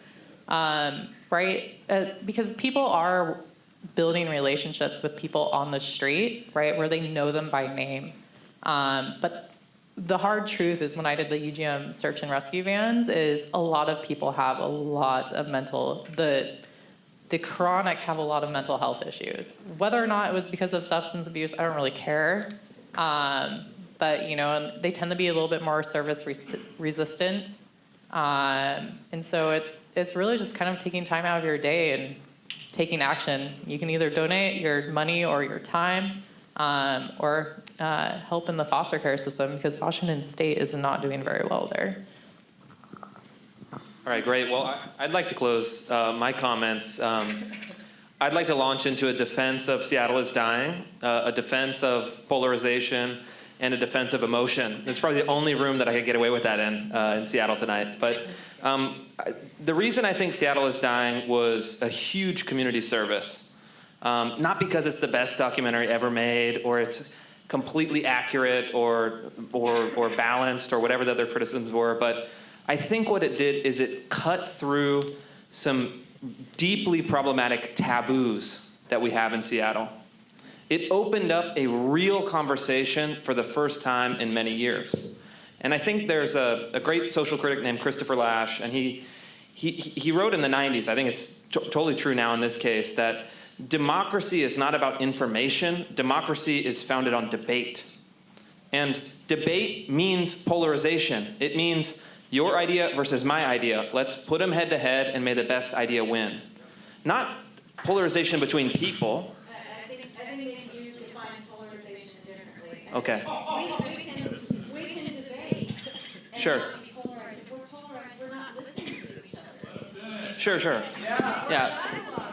Right? Because people are building relationships with people on the street, right, where they know them by name. But the hard truth is when I did the UGM search and rescue vans is a lot of people have a lot of the chronic have a lot of mental health issues. Whether or not it was because of substance abuse, I don't really care. But, you know, they tend to be a little bit more service resistant. And so it's really just kind of taking time out of your day and taking action. You can either donate your money or your time, or help in the foster care system, because Washington State is not doing very well there. All right, great. Well, I'd like to close my comments. I'd like to launch into a defense of Seattle is dying, a defense of polarization, and a defense of emotion. It's probably the only room that I could get away with that in Seattle tonight. But the reason I think Seattle is dying was a huge community service. Not because it's the best documentary ever made, or it's completely accurate, or balanced, or whatever the other criticisms were, but I think what it did is it cut through some deeply problematic taboos that we have in Seattle. It opened up a real conversation for the first time in many years. And I think there's a great social critic named Christopher Lasch, and he wrote in the 90s, I think it's totally true now in this case, that democracy is not about information. Democracy is founded on debate. And debate means polarization. It means your idea versus my idea. Let's put them head to head and may the best idea win. Not polarization between people. I think you define polarization differently. Okay. We can debate. And Sure. not be polarized. If we're polarized, we're not listening to each other. Sure. Yeah.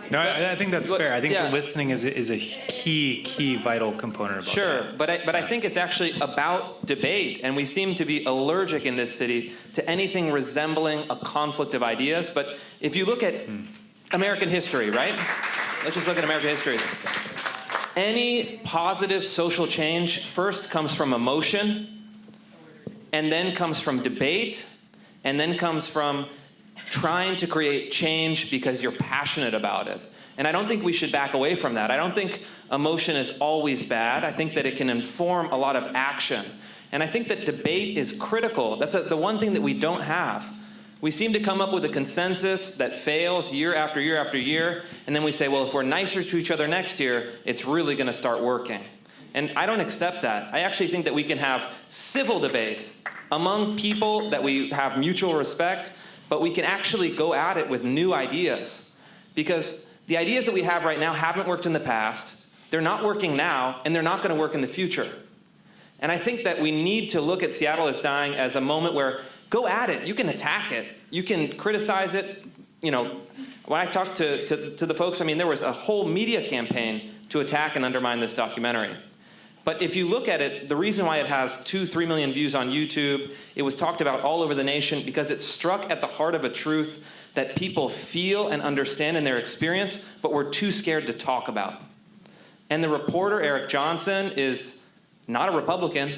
No, I think that's fair. I think Yeah. listening is a key vital component of Sure, but I think it's actually about debate, and we seem to be allergic in this city to anything resembling a conflict of ideas. But if you look at American history, right? Let's just look at American history. Any positive social change first comes from emotion, and then comes from debate, and then comes from trying to create change because you're passionate about it. And I don't think we should back away from that. I don't think emotion is always bad. I think that it can inform a lot of action. And I think that debate is critical. That's the one thing that we don't have. We seem to come up with a consensus that fails year after year after year, and then we say, well, if we're nicer to each other next year, it's really going to start working. And I don't accept that. I actually think that we can have civil debate among people that we have mutual respect, but we can actually go at it with new ideas. Because the ideas that we have right now haven't worked in the past, they're not working now, and they're not going to work in the future. And I think that we need to look at Seattle is dying as a moment where go at it. You can attack it. You can criticize it. You know, when I talked to the folks, I mean, there was a whole media campaign to attack and undermine this documentary. But if you look at it, the reason why it has 2-3 million views on YouTube, it was talked about all over the nation because it struck at the heart of a truth that people feel and understand in their experience, but we're too scared to talk about. And the reporter, Eric Johnson, is not a Republican.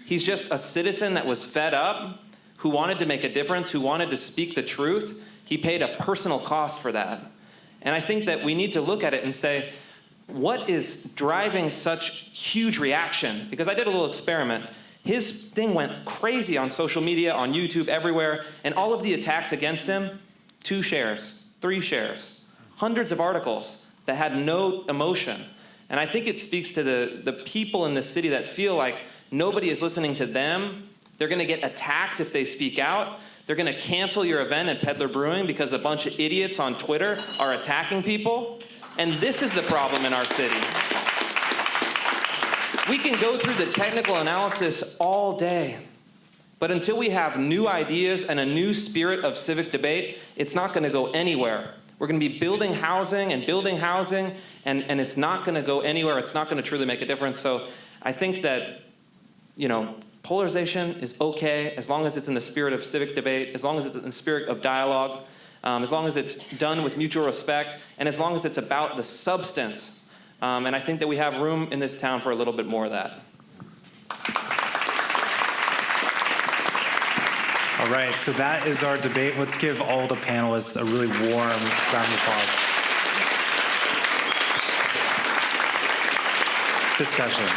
He's just a citizen that was fed up, who wanted to make a difference, who wanted to speak the truth. He paid a personal cost for that. And I think that we need to look at it and say, what is driving such huge reaction? Because I did a little experiment. His thing went crazy on social media, on YouTube, everywhere, and all of the attacks against him, 2 shares, 3 shares, hundreds of articles that had no emotion. And I think it speaks to the people in the city that feel like nobody is listening to them. They're gonna get attacked if they speak out. They're gonna cancel your event at Peddler Brewing because a bunch of idiots on Twitter are attacking people. And this is the problem in our city. We can go through the technical analysis all day, but until we have new ideas and a new spirit of civic debate, it's not gonna go anywhere. We're gonna be building housing, and it's not gonna go anywhere. It's not gonna truly make a difference. So I think that, polarization is okay as long as it's in the spirit of civic debate, as long as it's in the spirit of dialogue, as long as it's done with mutual respect, and as long as it's about the substance. And I think that we have room in this town for a little bit more of that. All right, so that is our debate. Let's give all the panelists a really warm round of applause. Discussion.